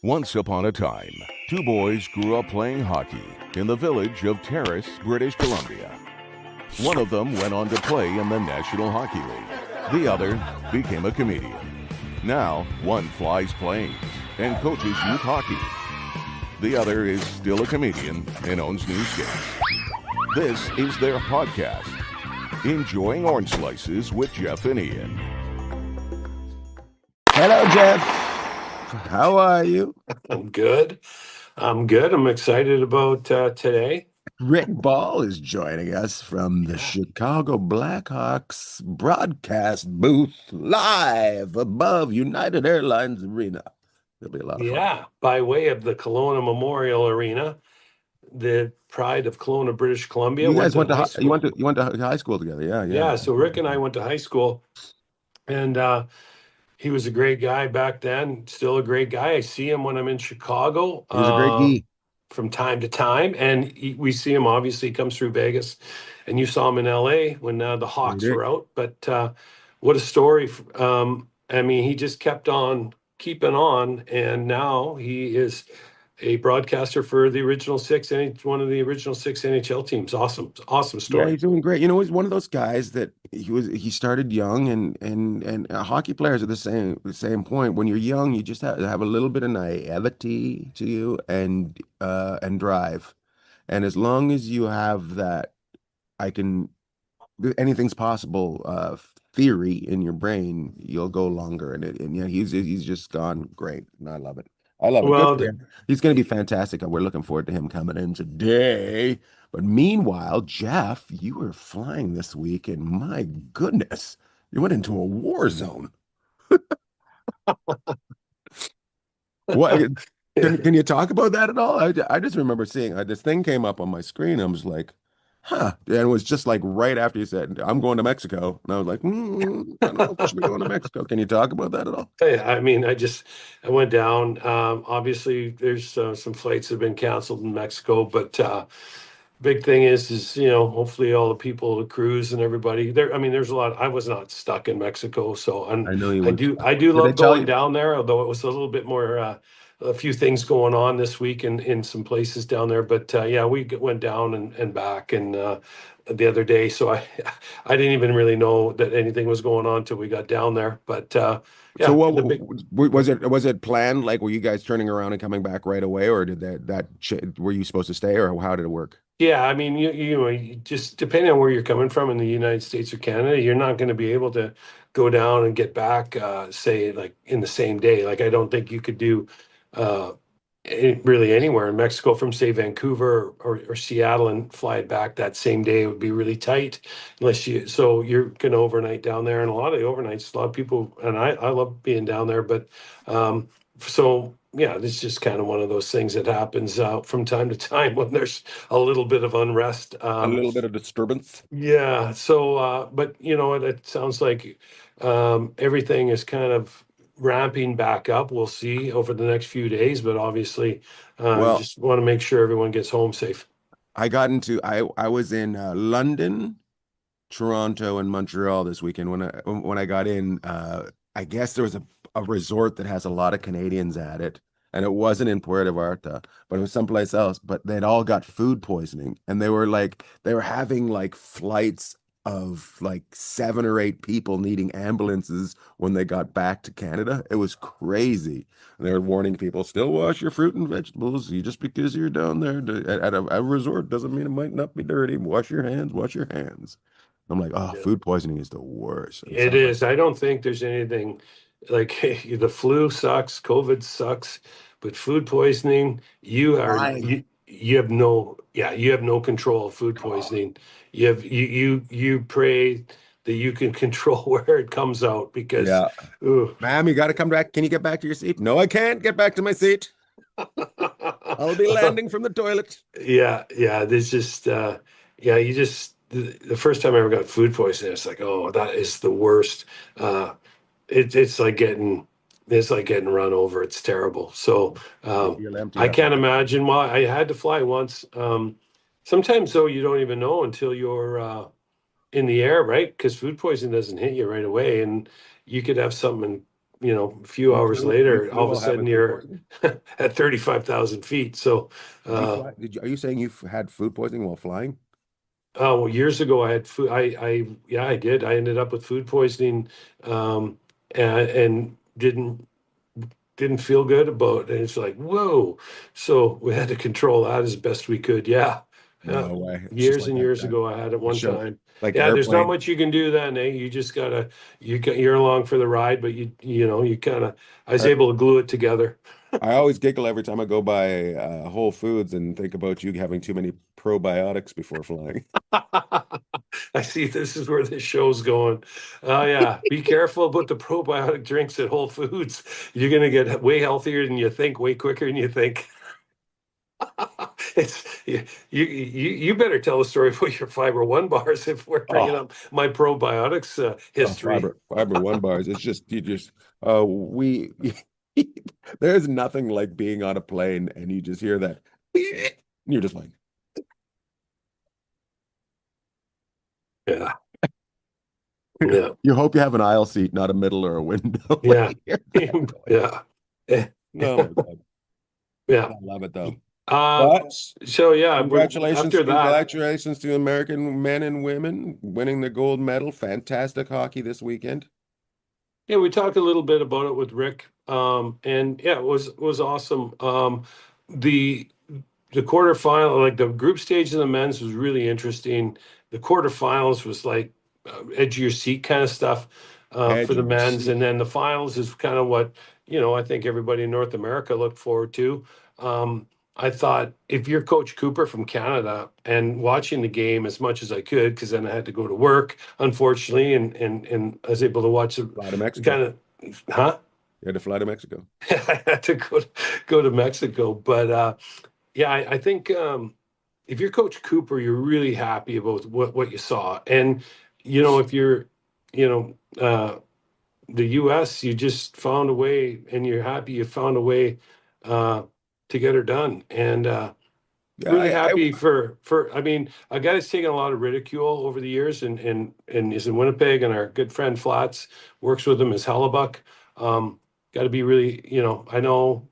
Once upon a time, two boys grew up playing hockey in the village of Terrace, British Columbia. One of them went on to play in the National Hockey League. The other became a comedian. Now, one flies planes and coaches youth hockey. The other is still a comedian and owns newsstands. This is their podcast, Enjoying Orange Slices with Jeff and Ian. Hello, Jeff. How are you? I'm good. I'm excited about today. Rick Ball is joining us from the Chicago Blackhawks broadcast booth live above United Airlines Arena. It'll be a lot of fun. Yeah, by way of the Kelowna Memorial Arena, the pride of Kelowna, British Columbia. You guys went to high you school. went to high school together, yeah. Yeah, so Rick and I went to high school, and he was a great guy back then, still a great guy. I see him when I'm in Chicago. He was a great geek. From time to time, and we see him, obviously he comes through Vegas, and you saw him in LA when the Hawks were out. But what a story. I mean, he just kept on keeping on, and now he is a broadcaster for the original one of the original six NHL teams. Awesome Yeah, story. he's doing great. You know, he's one of those guys that he started young, and hockey players are the same point. When you're young, you just have a little bit of naivety to you and drive. And as long as you have that, anything's possible theory in your brain, you'll go longer. And yeah, he's just gone great, and I love it. I love it. Well, Good for him. He's going to be fantastic, and we're looking forward to him coming in today. But meanwhile, Jeff, you were flying this week, and my goodness, you went into a war zone. What can you talk about that at all? I just remember seeing this thing came up on my screen. I was like, huh. And it was just like right after you said, I'm going to Mexico. And I was like, I don't know if I should be going to Mexico. Can you talk about that at all? I mean, I went down. Obviously, there's some flights that have been canceled in Mexico, but big thing is hopefully all the people, the crews, and everybody there. I mean, there's a lot. I was not stuck in Mexico, so I know you I were. do Did love they tell going you? down there. Although it was a little bit more. A few things going on this week in some places down there, but yeah, we went down and back and the other day. So I didn't even really know that anything was going on till we got down there. But yeah, So what was it planned? Like, were you guys turning around and coming back right away, or did were you supposed to stay, or how did it work? Yeah, I mean, you just depending on where you're coming from in the United States or Canada, you're not going to be able to go down and get back, say, like in the same day. Like, I don't think you could do uh, really anywhere in Mexico from, say, Vancouver or Seattle and fly it back that same day. It would be really tight so you're going to overnight down there. And a lot of the overnights, a lot of people, and I love being down there, but so yeah, it's just kind of one of those things that happens from time to time when there's a little bit of unrest. A little bit of disturbance. Yeah. So, but you know what? It sounds like everything is kind of ramping back up. We'll see over the next few days, but obviously, Well, just want to make sure everyone gets home safe. I was in London, Toronto, and Montreal this weekend. When I got in, I guess there was a resort that has a lot of Canadians at it, and it wasn't in Puerto Vallarta, but it was someplace else. But they'd all got food poisoning, and they were having like flights of like 7 or 8 people needing ambulances when they got back to Canada. It was crazy. And they were warning people, still wash your fruit and vegetables. Just because you're down there at a resort doesn't mean it might not be dirty. Wash your hands, wash your hands. I'm like, oh, Yeah. food poisoning is the worst. It is. I don't think there's anything like the flu sucks, COVID sucks, but food poisoning, you have no control of food poisoning. You pray that you can control where it comes out because Yeah. ooh. Ma'am, you got to come back. Can you get back to your seat? No, I can't get back to my seat. I'll be landing from the toilet. Yeah, there's just you just the first time I ever got food poisoning, it's like, oh, that is the worst. It's like getting run over. It's terrible. So You'll empty I up. can't imagine why I had to fly once. Sometimes though you don't even know until you're in the air, right? Because food poisoning doesn't hit you right away, and you could have something a few hours later, all You of a all sudden having food you're poisoning? at 35,000 feet. So, Did you uh, fly? Are you saying you had food poisoning while flying? well, years ago I had food. Yeah, I did. I ended up with food poisoning, and didn't feel good about it. And it's like, whoa. So we had to control that as best we could. Yeah. Yeah. No way. It's just Years like and years ago, I had it a one show, time. like Yeah, there's not airplane. much you can do then, eh? You just gotta, you're along for the ride, but you kind of, I was I, able to glue it together. I always giggle every time I go by Whole Foods and think about you having too many probiotics before flying. I see this is where this show's going. Oh yeah, be careful about the probiotic drinks at Whole Foods. You're gonna get way healthier than you think, way quicker than you think. It's you better tell a story about your fiber one bars if we're bringing Oh, up my probiotics oh, history. fiber one bars. It's just you just we there's nothing like being on a plane and you just hear that and you're just like, Yeah, yeah, you hope you have an aisle seat, not a middle or a window when yeah, you hear that noise. yeah, Eh, Oh my God. yeah. I love it though. Um, But so yeah, congratulations, after that, congratulations to American men and women winning the gold medal. Fantastic hockey this weekend. yeah, we talked a little bit about it with Rick, and yeah, it was awesome. The the quarterfinal, like the group stage of the men's, was really interesting. The quarterfinals was like edge of your seat kind of stuff for Edge the of your men's, seat. and then the finals is kind of what I think everybody in North America looked forward to. Um, I thought if you're Coach Cooper from Canada and watching the game as much as I could, because then I had to go to work, unfortunately, and I was able to watch the Fly to Mexico. kind of, huh? You had to fly to Mexico. I had to go to Mexico, but yeah, I think if you're Coach Cooper, you're really happy about what you saw, and if you're, you know, the U.S., you just found a way, and you're happy you found a way uh, to get her done, and Yeah, really happy for. I mean, a guy that's taken a lot of ridicule over the years, and is in Winnipeg, and our good friend Flats works with him as Hellebuck. Got to be really, I know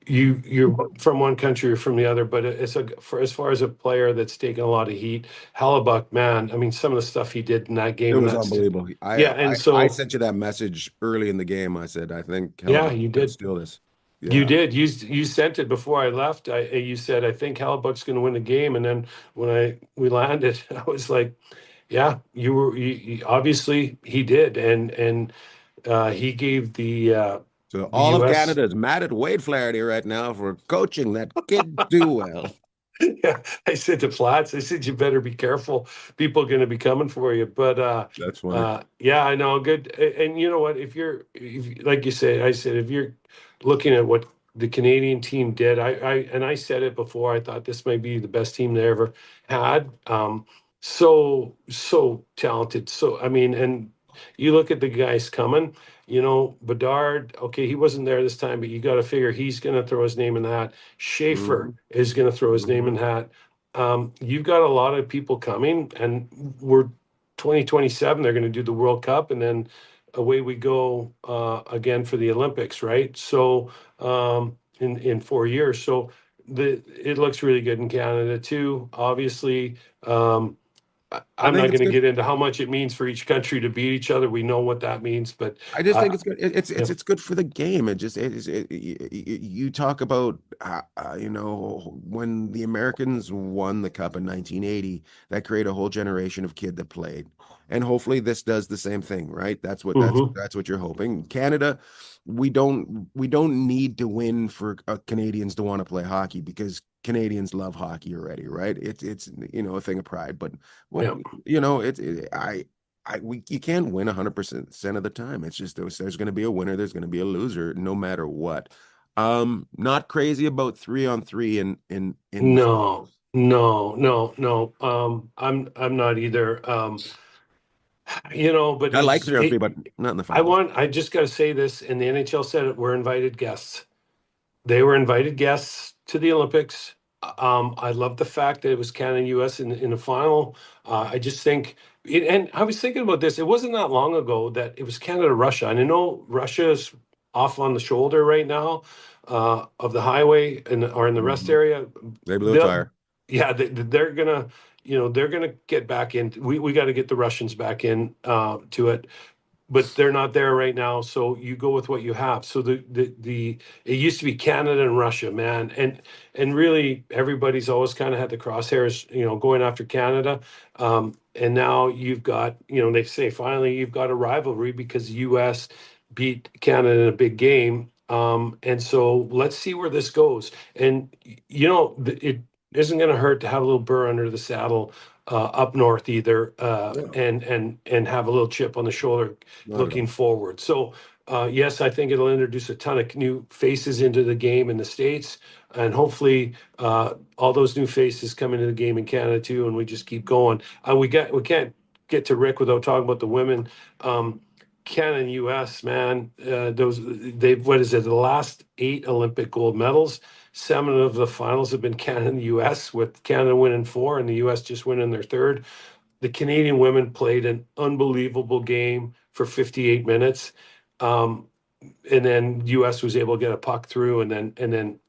you're from one country or from the other, but for as far as a player that's taken a lot of heat, Hellebuck, man, I mean, some of the stuff he did in that it game, and was that's unbelievable. yeah, and I so sent you that message early in the game. I said, I think yeah, Hellebuck you can did. steal this. You Yeah, did. You sent it before I left. You said I think Hellebuck's going to win the game, and then when we landed, I was like, yeah, obviously he did, and he gave so the all of U.S. Canada is mad at Wade Flaherty right now for coaching that kid do well. Yeah, I said to Flats, I said, you better be careful. People are going to be coming for you. But That's funny. yeah, I know. Good. And you know what? Like you said, I said, if you're looking at what the Canadian team did, I said it before, I thought this might be the best team they ever had. So talented. So, I mean, and you look at the guys coming, Bedard, okay, he wasn't there this time, but you got to figure he's going to throw his name in the hat. Schaefer Mhm, is going to throw his name mhm. in the hat. You've got a lot of people coming, and we're 2027. They're going to do the World Cup, and then away we go again for the Olympics, right? So in 4 years, so it looks really good in Canada too. Obviously, I I'm think not it's going to good. get into how much it means for each country to beat each other. We know what that means, but I just think uh, it's good. yeah. It's good for the game. You talk about when the Americans won the cup in 1980, that created a whole generation of kid that played, and hopefully this does the same thing, right? Mhm. That's what you're hoping. Canada, we don't need to win for Canadians to want to play hockey because Canadians love hockey already, right? It's a thing of pride, but what Yeah. you can't win 100% of the time. It's just there's going to be a winner, there's going to be a loser, no matter what. Not crazy about 3-on-3 in the No, finals. no, no, no. I'm not either. But I like 3-on-3, but not in the finals. I just got to say this, and the NHL said it, we're invited guests. They were invited guests to the Olympics. I love the fact that it was Canada and US in the final. I just think And I was thinking about this. It wasn't that long ago that it was Canada, Russia. And I know Russia's off on the shoulder right now of the highway and or in the rest Mhm. area. They blew a They'll, tire. yeah, they're gonna, they're gonna get back in. We got to get the Russians back in to it, but they're not there right now. So you go with what you have. So the it used to be Canada and Russia, man, and really everybody's always kind of had the crosshairs, going after Canada. And now you've got, they say finally you've got a rivalry because the U.S. beat Canada in a big game. And so let's see where this goes. And it isn't going to hurt to have a little burr under the saddle up north either, No, and have a little chip on the shoulder not at looking all. forward. So yes, I think it'll introduce a ton of new faces into the game in the States, and hopefully all those new faces come into the game in Canada too, and we just keep going. We can't get to Rick without talking about the women. Canada and U.S. man, they've what is it? The last 8 Olympic gold medals. 7 of the finals have been Canada and U.S. with Canada winning 4 and the U.S. just winning their third. The Canadian women played an unbelievable game for 58 minutes. Um, and then U.S. was able to get a puck through, and then again,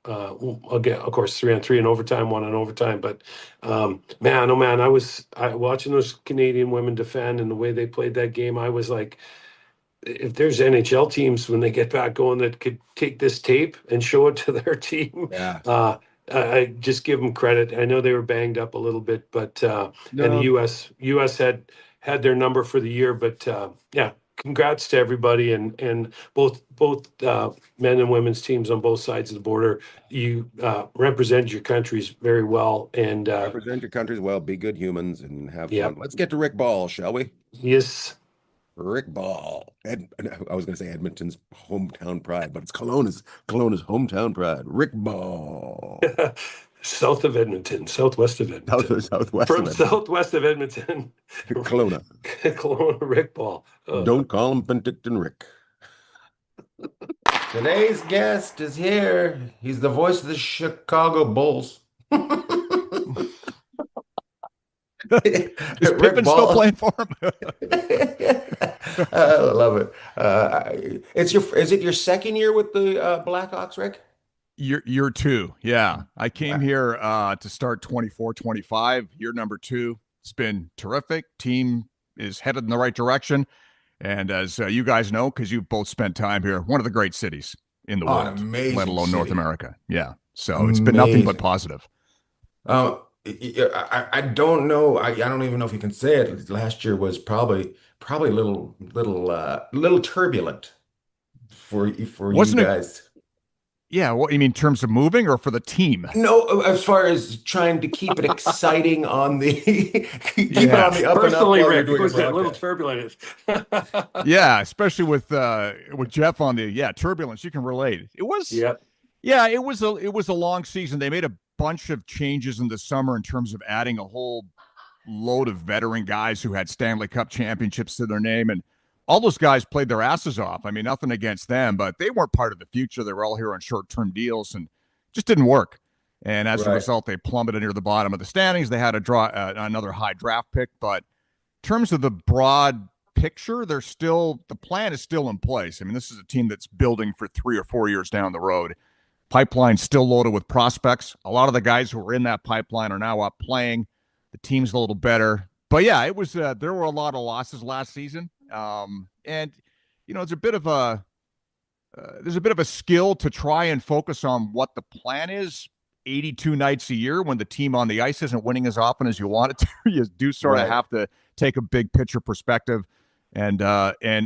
of course, 3-on-3 in overtime, 1 in overtime. But man, oh man, I watching those Canadian women defend and the way they played that game. I was like, if there's NHL teams when they get back going that could take this tape and show it to their team, Yeah. I just give them credit. I know they were banged up a little bit, but and the No, U.S. had their number for the year. But yeah, congrats to everybody and both men and women's teams on both sides of the border. You represented your countries very well, and represent your countries well, be good humans, and have yeah, fun. Let's get to Rick Ball, shall we? yes. Rick Ball. I was going to say Edmonton's hometown pride, but it's Kelowna's hometown pride. Rick Ball. South of Edmonton, southwest of Edmonton. Southwest of From Edmonton. southwest of Edmonton, Kelowna. Kelowna Rick Ball. Don't call him Penticton Rick. Today's guest is here. He's the voice of the Chicago Bulls. Is Rick Pippen still Ball. playing for him? I love it. Is it your second year with the Blackhawks, Rick? Year two. Yeah. I came Wow. here to start 24, 25. Year number two. It's been terrific. Team is headed in the right direction. And as you guys know, because you've both spent time here, one of the great cities in the Oh, an world, let amazing alone North city. America. Yeah. So it's been nothing but Amazing. positive. I don't know. I don't even know if you can say it. Last year was probably a little turbulent for you Wasn't it? guys. Yeah. What you mean in terms of moving or for the team? No, as far as trying to keep it exciting on the keep it Yeah. on the up and up Personally, while you're Rick, it doing a was a little broadcast. turbulent. Yeah. Especially with Jeff on the turbulence. You can relate. It was. Yeah. Yeah, it was a long season. They made a bunch of changes in the summer in terms of adding a whole load of veteran guys who had Stanley Cup championships to their name, and all those guys played their asses off. I mean, nothing against them, but they weren't part of the future. They were all here on short-term deals, and just didn't work. And as a Right. result, they plummeted near the bottom of the standings. They had to draw another high draft pick, but in terms of the broad picture, the plan is still in place. I mean, this is a team that's building for 3 or 4 years down the road. Pipeline still loaded with prospects. A lot of the guys who were in that pipeline are now up playing. The team's a little better. But yeah, it was there were a lot of losses last season. And it's a bit of a there's a bit of a skill to try and focus on what the plan is 82 nights a year when the team on the ice isn't winning as often as you want it to. You do sort of Right. have to take a big picture perspective. And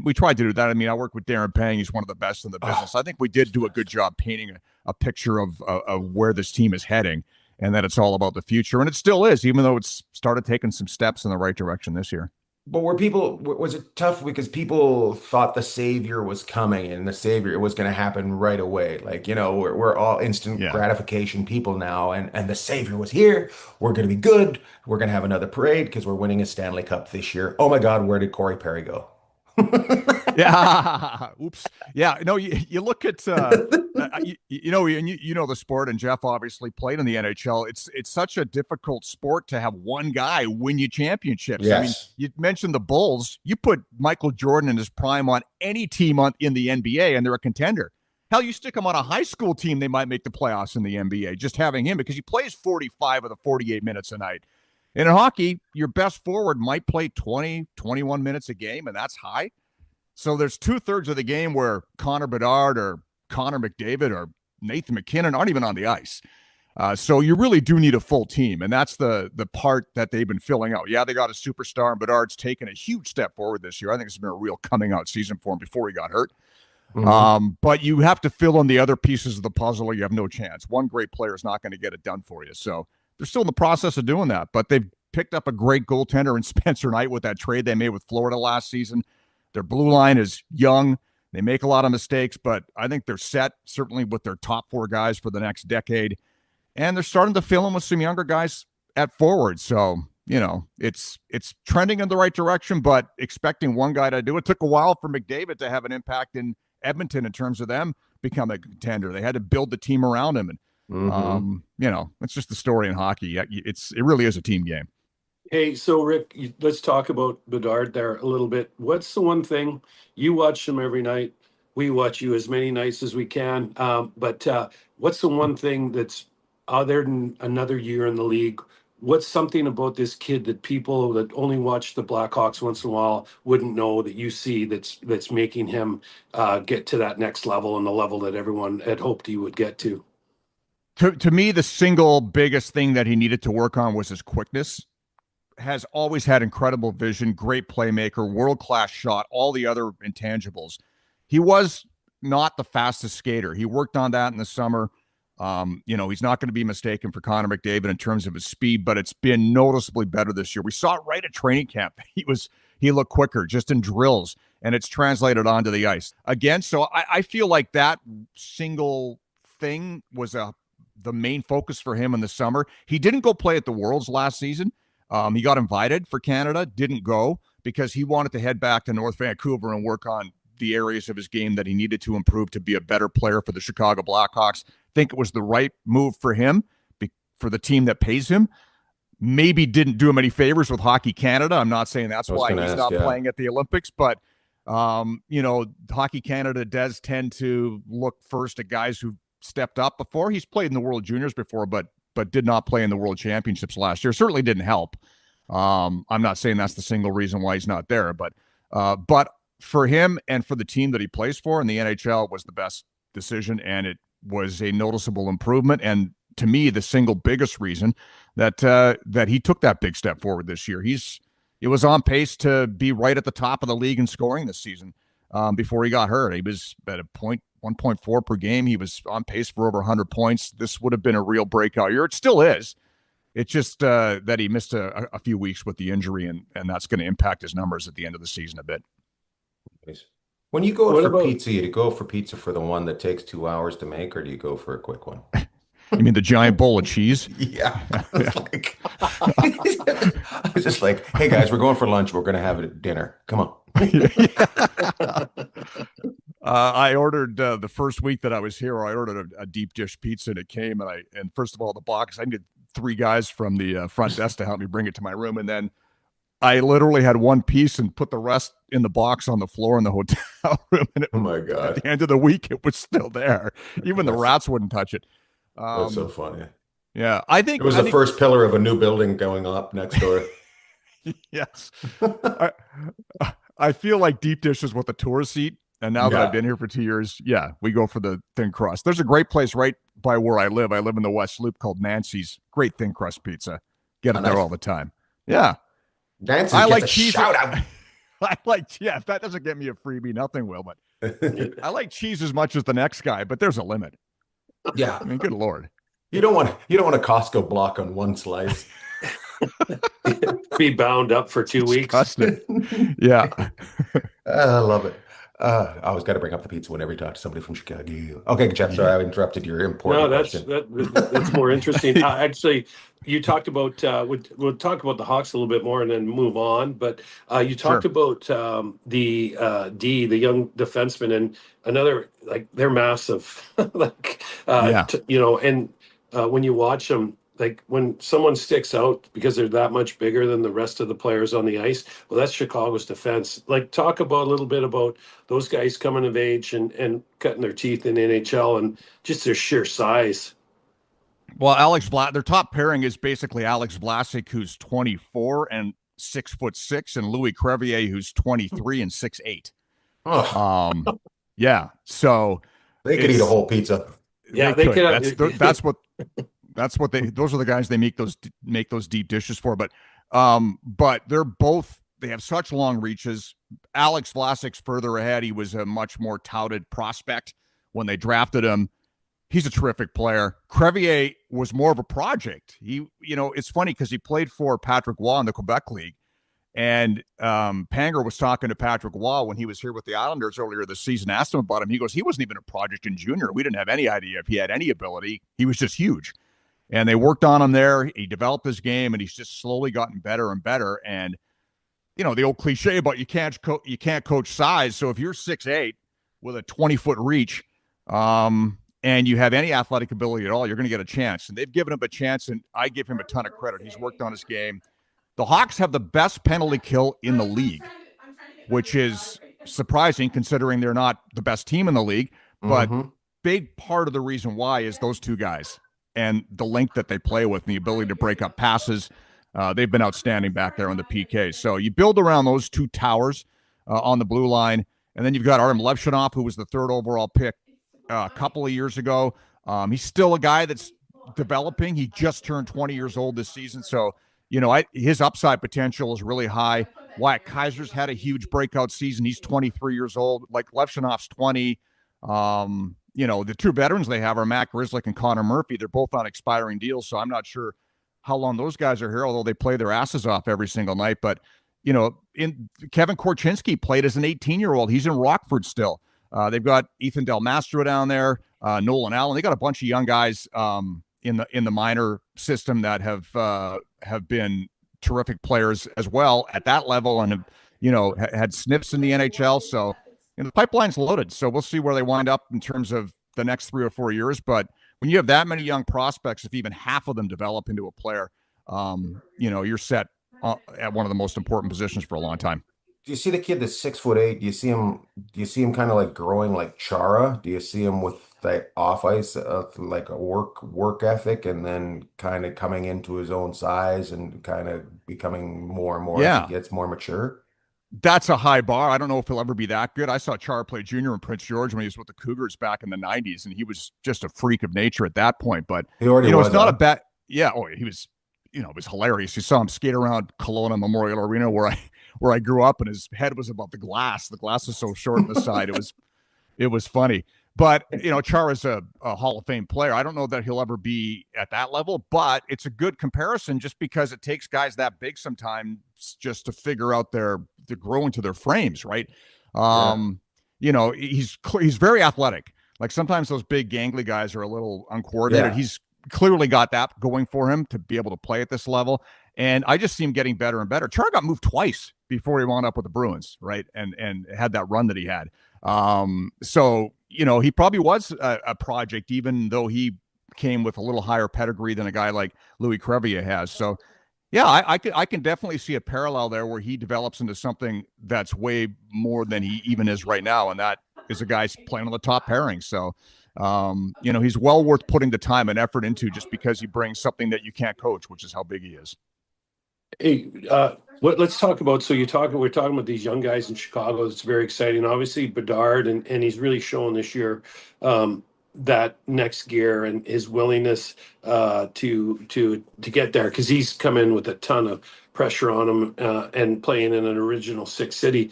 we tried to do that. I mean, I work with Darren Pang. He's one of the best in the business. I think we did do a good job painting a picture of where this team is heading and that it's all about the future. And it still is, even though it's started taking some steps in the right direction this year. But was it tough because people thought the savior was coming and the savior was going to happen right away? Like, we're all instant Yeah. gratification people now, and the savior was here. We're going to be good. We're going to have another parade because we're winning a Stanley Cup this year. Oh my God, where did Corey Perry go? Yeah. Oops. Yeah. No, you look at, you know the sport, and Jeff obviously played in the NHL. It's such a difficult sport to have one guy win you championships. Yes. I mean, you mentioned the Bulls. You put Michael Jordan in his prime on any team in the NBA, and they're a contender. Hell, you stick him on a high school team, they might make the playoffs in the NBA, just having him, because he plays 45 of the 48 minutes a night. And in hockey, your best forward might play 20, 21 minutes a game, and that's high. So there's 2/3 of the game where Connor Bedard or Connor McDavid or Nathan McKinnon aren't even on the ice. So you really do need a full team, and that's the part that they've been filling out. Yeah, they got a superstar, and Bedard's taken a huge step forward this year. I think it's been a real coming out season for him before he got hurt. But you have to fill in the other pieces of the puzzle, or you have no chance. One great player is not going to get it done for you. So they're still in the process of doing that, but they've picked up a great goaltender in Spencer Knight with that trade they made with Florida last season. Their blue line is young. They make a lot of mistakes, but I think they're set, certainly with their top 4 guys for the next decade. And they're starting to fill in with some younger guys at forward. So, it's trending in the right direction, but expecting one guy to do it. Took a while for McDavid to have an impact in Edmonton in terms of them becoming a contender. They had to build the team around him. And, it's just the story in hockey. It really is a team game. Hey, so Rick, let's talk about Bedard there a little bit. What's the one thing you watch him every night? We watch you as many nights as we can. But what's the one thing that's, other than another year in the league, what's something about this kid that people that only watch the Blackhawks once in a while wouldn't know that you see that's making him get to that next level, and the level that everyone had hoped he would get to? To me, the single biggest thing that he needed to work on was his quickness. Has always had incredible vision, great playmaker, world-class shot, all the other intangibles. He was not the fastest skater. He worked on that in the summer. He's not going to be mistaken for Connor McDavid in terms of his speed, but it's been noticeably better this year. We saw it right at training camp. He looked quicker just in drills, and it's translated onto the ice again. So I feel like that single thing was the main focus for him in the summer. He didn't go play at the Worlds last season. He got invited for Canada, didn't go because he wanted to head back to North Vancouver and work on the areas of his game that he needed to improve to be a better player for the Chicago Blackhawks. Think it was the right move for him, for the team that pays him. Maybe didn't do him any favors with Hockey Canada. I'm not saying that's why he's not playing at the Olympics, but Hockey Canada does tend to look first at guys who stepped up before. He's played in the World Juniors before, but did not play in the World Championships last year. Certainly didn't help. I'm not saying that's the single reason why he's not there, but for him and for the team that he plays for in the NHL, it was the best decision, and it was a noticeable improvement. And to me, the single biggest reason that he took that big step forward this year. He was on pace to be right at the top of the league in scoring this season before he got hurt. He was at a 1.4 per game. He was on pace for over 100 points. This would have been a real breakout year. It still is. It's just that he missed a few weeks with the injury, and that's going to impact his numbers at the end of the season a bit. When you go for pizza, do you go for pizza for the one that takes 2 hours to make, or do you go for a quick one? You mean the giant bowl of cheese? Yeah. I was just like, hey guys, we're going for lunch. We're going to have it at dinner. Come on. I ordered the first week that I was here. I ordered a deep dish pizza, and it came. And first of all, the box. I needed 3 guys from the front desk to help me bring it to my room, and then I literally had one piece and put the rest in the box on the floor in the hotel room. And oh my God! At the end of the week, it was still there. Even the rats wouldn't touch it. That's so funny. Yeah, I think it was the first pillar of a new building going up next door. Yes, I feel like deep dish is what the tourists eat. And now that I've been here for 2 years, we go for the thin crust. There's a great place right by where I live. I live in the West Loop called Nancy's. Great thin crust pizza. Get it there all the time. Yeah. Nancy gets a shout out. I like, if that doesn't get me a freebie, nothing will. But I like cheese as much as the next guy, but there's a limit. Yeah. I mean, good Lord. You don't want a Costco block on one slice. Be bound up for 2 weeks. Yeah. I love it. I always got to bring up the pizza whenever you talk to somebody from Chicago. Okay, Jeff, sorry, I interrupted your No, important that's question. that's more interesting. Actually, you talked about we'll talk about the Hawks a little bit more and then move on. But you talked Sure. about the young defenseman, and another, like, they're massive, like Yeah. and when you watch them, like when someone sticks out because they're that much bigger than the rest of the players on the ice, well, that's Chicago's defense. Like, talk about a little bit about those guys coming of age and cutting their teeth in the NHL and just their sheer size. Well, their top pairing is basically Alex Vlasic, who's 24 and 6'6", and Louis Crevier, who's 23 and 6'8". Oh, Yeah. So they could eat a it's whole pizza. Yeah, they they could. could. That's what those are the guys they make those deep dishes for. But they have such long reaches. Alex Vlasic's further ahead. He was a much more touted prospect when they drafted him. He's a terrific player. Crevier was more of a project. It's funny because he played for Patrick Waugh in the Quebec League. And Panger was talking to Patrick Waugh when he was here with the Islanders earlier this season, asked him about him. He goes, he wasn't even a project in junior. We didn't have any idea if he had any ability. He was just huge. And they worked on him there. He developed his game, and he's just slowly gotten better and better. And, the old cliche about you can't coach size. So if you're 6'8" with a 20-foot reach, and you have any athletic ability at all, you're going to get a chance. And they've given him a chance, and I give him a ton of credit. He's worked on his game. The Hawks have the best penalty kill in the league, which is surprising considering they're not the best team in the league. But big part of the reason why is those two guys and the length that they play with and the ability to break up passes. They've been outstanding back there on the PK. So you build around those two towers on the blue line. And then you've got Artem Levshunov, who was the third overall pick a couple of years ago. He's still a guy that's developing. He just turned 20 years old this season. So, his upside potential is really high. Wyatt Kaiser's had a huge breakout season. He's 23 years old. Like, Levshunov's 20. The two veterans they have are Matt Grzelcyk and Connor Murphy. They're both on expiring deals, so I'm not sure how long those guys are here, although they play their asses off every single night. But, Kevin Korchinski played as an 18-year-old. He's in Rockford still. They've got Ethan Del Mastro down there, Nolan Allen. They got a bunch of young guys in the minor system that have been terrific players as well at that level, and have, had sniffs in the NHL. So the pipeline's loaded. So we'll see where they wind up in terms of the next 3 or 4 years. But when you have that many young prospects, if even half of them develop into a player, you're set at one of the most important positions for a long time. Do you see the kid that's 6'8"? Do you see him kind of like growing like Chara? Do you see him with that off ice of like a work ethic and then kind of coming into his own size and kind of becoming more and more as he gets more mature? That's a high bar. I don't know if he'll ever be that good. I saw Chara play junior in Prince George when he was with the Cougars back in the 90s, and he was just a freak of nature at that point. But he already was, it's not a bad. Yeah, he was. It was hilarious. You saw him skate around Kelowna Memorial Arena where I grew up, and his head was above the glass. The glass was so short on the side. It was funny. But, Chara's a Hall of Fame player. I don't know that he'll ever be at that level, but it's a good comparison just because it takes guys that big sometimes just to figure out to grow into their frames, right? He's very athletic. Like, sometimes those big gangly guys are a little uncoordinated. Yeah. He's clearly got that going for him to be able to play at this level. And I just see him getting better and better. Chara got moved twice before he wound up with the Bruins, right? And had that run that he had. So, he probably was a project, even though he came with a little higher pedigree than a guy like Louis Crevier has. So, yeah, I can definitely see a parallel there where he develops into something that's way more than he even is right now. And that is a guy's playing on the top pairing. So, he's well worth putting the time and effort into just because he brings something that you can't coach, which is how big he is. Hey, let's talk about, we're talking about these young guys in Chicago. It's very exciting. Obviously, Bedard, and he's really shown this year that next gear and his willingness to get there, because he's come in with a ton of pressure on him and playing in an original Six City.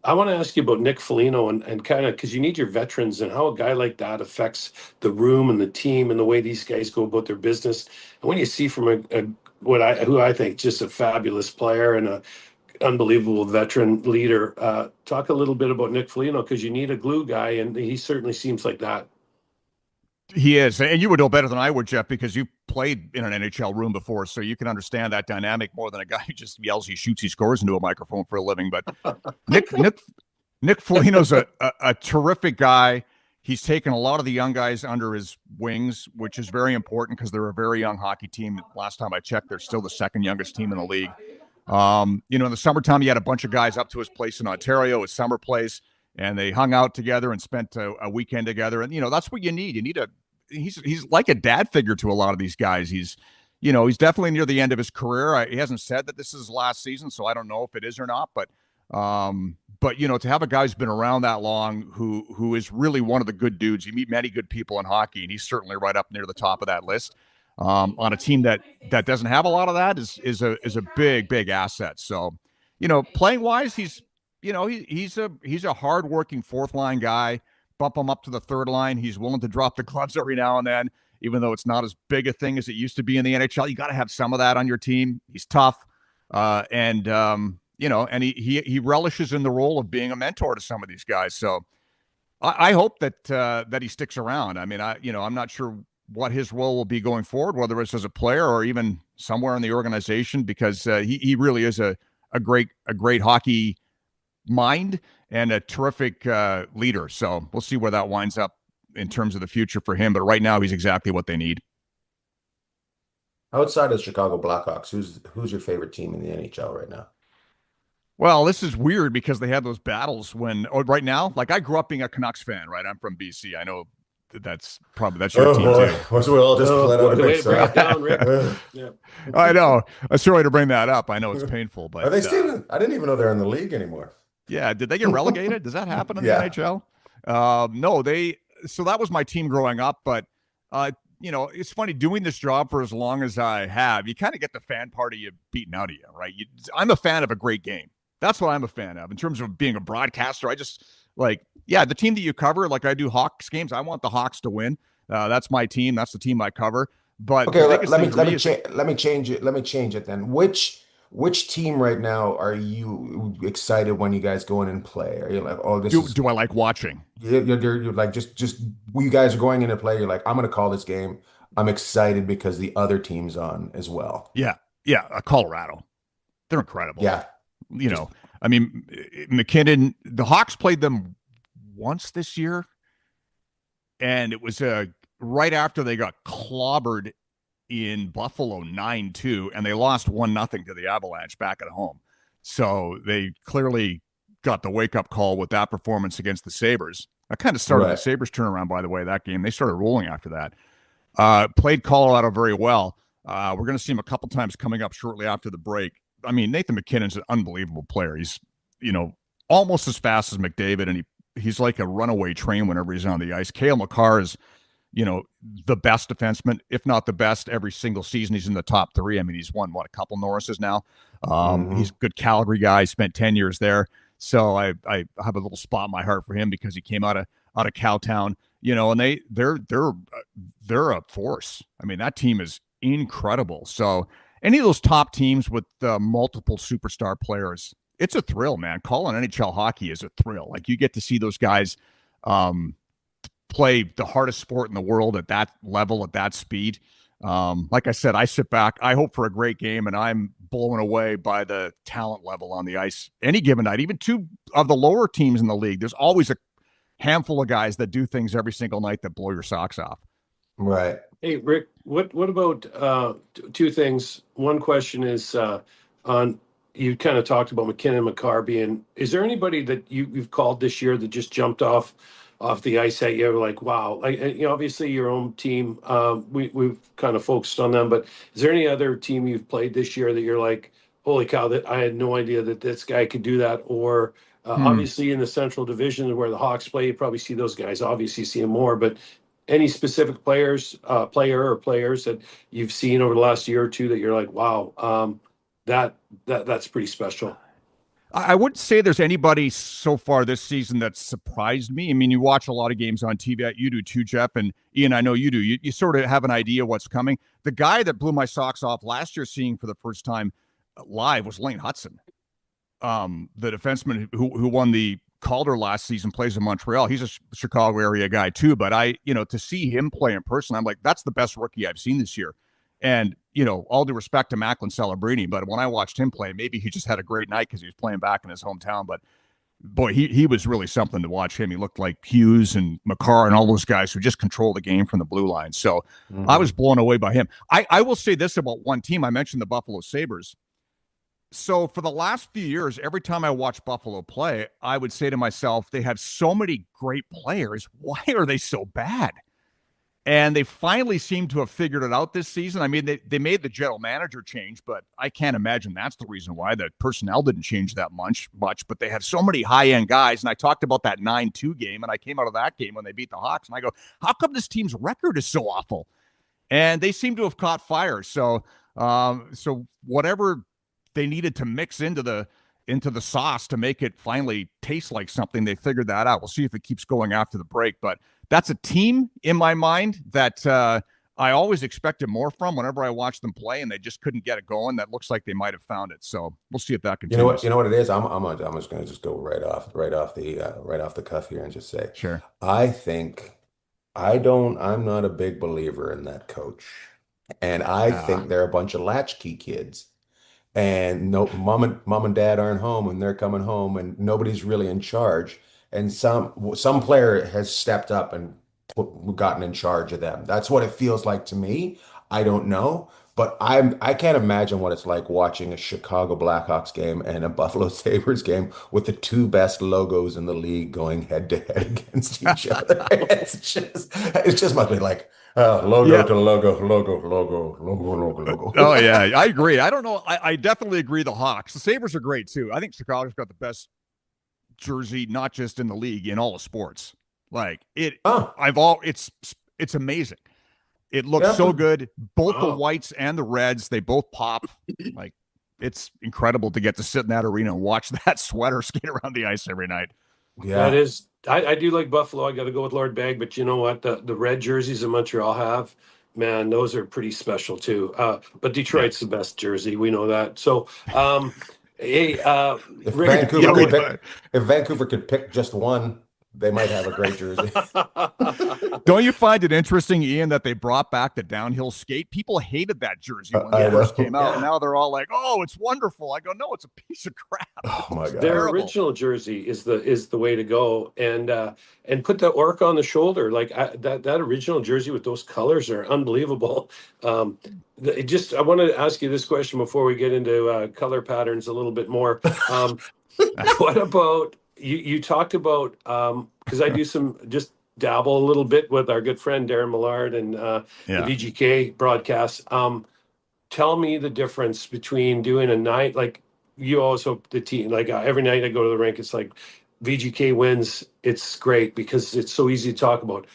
I want to ask you about Nick Foligno and kind of, because you need your veterans and how a guy like that affects the room and the team and the way these guys go about their business. And when you see from who I think just a fabulous player and unbelievable veteran leader. Talk a little bit about Nick Foligno, because you need a glue guy, and he certainly seems like that. He is, and you would know better than I would, Jeff, because you played in an NHL room before, so you can understand that dynamic more than a guy who just yells, he shoots, he scores into a microphone for a living. But Nick Foligno's a terrific guy. He's taken a lot of the young guys under his wings, which is very important because they're a very young hockey team. Last time I checked, they're still the second youngest team in the league. In the summertime, he had a bunch of guys up to his place in Ontario, his summer place, and they hung out together and spent a weekend together. And, that's what you need. You need he's like a dad figure to a lot of these guys. He's definitely near the end of his career. He hasn't said that this is his last season, so I don't know if it is or not, but to have a guy who's been around that long, who is really one of the good dudes. You meet many good people in hockey, and he's certainly right up near the top of that list. On a team that doesn't have a lot of that is a big asset. So, playing wise, he's a hardworking fourth line guy. Bump him up to the third line. He's willing to drop the gloves every now and then, even though it's not as big a thing as it used to be in the NHL. You got to have some of that on your team. He's tough, and he relishes in the role of being a mentor to some of these guys. So I hope that he sticks around. I mean, I'm not sure what his role will be going forward, whether it's as a player or even somewhere in the organization, because he really is a great hockey mind and a terrific leader. So we'll see where that winds up in terms of the future for him. But right now, he's exactly what they need. Outside of Chicago Blackhawks, who's your favorite team in the NHL right now? Well, this is weird because they had those battles right now, like I grew up being a Canucks fan, right? I'm from BC. I know that's your team too. We're all just let out a big break it down, Rick. Yeah. I know. Sorry to bring that up. I know it's painful, but are they still? I didn't even know they're in the league anymore. Yeah, did they get relegated? Does that happen in the NHL? No, so that was my team growing up, but it's funny doing this job for as long as I have. You kind of get the fan part of you beaten out of you, right? I'm a fan of a great game. That's what I'm a fan of in terms of being a broadcaster. I just the team that you cover, like I do Hawks games. I want the Hawks to win. That's my team. That's the team I cover. But okay, let me change it. Let me change it then. Which team right now are you excited when you guys go in and play? Are you like, oh, do I like watching? You're like just you guys are going in to play. You're like, I'm going to call this game. I'm excited because the other team's on as well. Yeah, Colorado, they're incredible. Yeah, I mean, McKinnon. The Hawks played them once this year, and it was right after they got clobbered in Buffalo 9-2, and they lost 1-0 to the Avalanche back at home. So they clearly got the wake-up call with that performance against the Sabres. That kind of started the Sabres turnaround, by the way, that game. They started rolling after that. Played Colorado very well. We're going to see him a couple times coming up shortly after the break. I mean, Nathan McKinnon's an unbelievable player. He's, almost as fast as McDavid, and he's like a runaway train whenever he's on the ice. Cale Makar is the best defenseman, if not the best, every single season. He's in the top 3. I mean, he's won, a couple Norrises now. He's a good Calgary guy. Spent 10 years there. So I have a little spot in my heart for him because he came out of Cowtown, and they're a force. I mean, that team is incredible. So any of those top teams with multiple superstar players, it's a thrill, man. Calling NHL hockey is a thrill. Like, you get to see those guys play the hardest sport in the world at that level, at that speed. Like I said, I sit back, I hope for a great game, and I'm blown away by the talent level on the ice any given night. Even two of the lower teams in the league, there's always a handful of guys that do things every single night that blow your socks off. Right. Hey, Rick, what about two things? One question is on, you kind of talked about McKinnon, Makar being, is there anybody that you've called this year that just jumped off the ice at you, like, wow, like, obviously your own team, we've kind of focused on them, but is there any other team you've played this year that you're like, holy cow, that I had no idea that this guy could do that? Or obviously in the Central Division where the Hawks play, you probably see those guys, obviously see them more, but any specific player or players that you've seen over the last year or two that you're like, wow, that's pretty special? I wouldn't say there's anybody so far this season that surprised me. I mean, you watch a lot of games on TV. You do too, Jeff, and Ian, I know you do. You sort of have an idea what's coming. The guy that blew my socks off last year seeing for the first time live was Lane Hudson. the defenseman who won the Calder last season, plays in Montreal. He's a Chicago area guy too, but to see him play in person, I'm like, that's the best rookie I've seen this year. And, all due respect to Macklin Celebrini, but when I watched him play, maybe he just had a great night because he was playing back in his hometown. But boy, he was really something to watch him. He looked like Hughes and McCarr and all those guys who just control the game from the blue line. So I was blown away by him. I will say this about one team. I mentioned the Buffalo Sabres. So for the last few years, every time I watch Buffalo play, I would say to myself, they have so many great players. Why are they so bad? And they finally seem to have figured it out this season. I mean, they made the general manager change, but I can't imagine that's the reason why. The personnel didn't change that much, but they have so many high-end guys. And I talked about that 9-2 game, and I came out of that game when they beat the Hawks, and I go, how come this team's record is so awful? And they seem to have caught fire. So whatever they needed to mix into the sauce to make it finally taste like something, they figured that out. We'll see if it keeps going after the break, but that's a team in my mind that I always expected more from whenever I watched them play, and they just couldn't get it going. That looks like they might have found it. So we'll see if that continues. You know what it is? I'm just going to just go right off the cuff here and just say, Sure. I'm not a big believer in that coach, and I think they're a bunch of latchkey kids. And no, mom and dad aren't home, and they're coming home, and nobody's really in charge. And some player has stepped up and gotten in charge of them. That's what it feels like to me. I don't know, but I can't imagine what it's like watching a Chicago Blackhawks game and a Buffalo Sabres game with the two best logos in the league going head to head against each other. It just must be like, logo to logo. Oh, yeah, I agree. I don't know. I definitely agree the Hawks. The Sabres are great, too. I think Chicago's got the best jersey, not just in the league, in all of sports. Like, it's amazing. It looks so good. Both the whites and the reds, they both pop. Like, it's incredible to get to sit in that arena and watch that sweater skate around the ice every night. Yeah, that is. I do like Buffalo. I got to go with Lord Bagg, but you know what? The red jerseys that Montreal have, man, those are pretty special too. But Detroit's the best jersey. We know that. So, hey, Rick, if Vancouver could pick just one, they might have a great jersey. Don't you find it interesting, Ian, that they brought back the downhill skate? People hated that jersey when it first came out. Now they're all like, "Oh, it's wonderful." I go, "No, it's a piece of crap." Oh my God! Their original jersey is the way to go, and put the orc on the shoulder. Like that original jersey with those colors are unbelievable. I wanted to ask you this question before we get into color patterns a little bit more. What about you talked about, because I do just dabble a little bit with our good friend Darren Millard and the VGK broadcasts. Tell me the difference between doing a night, like you also, the team, like every night I go to the rink, it's like VGK wins. It's great because it's so easy to talk about.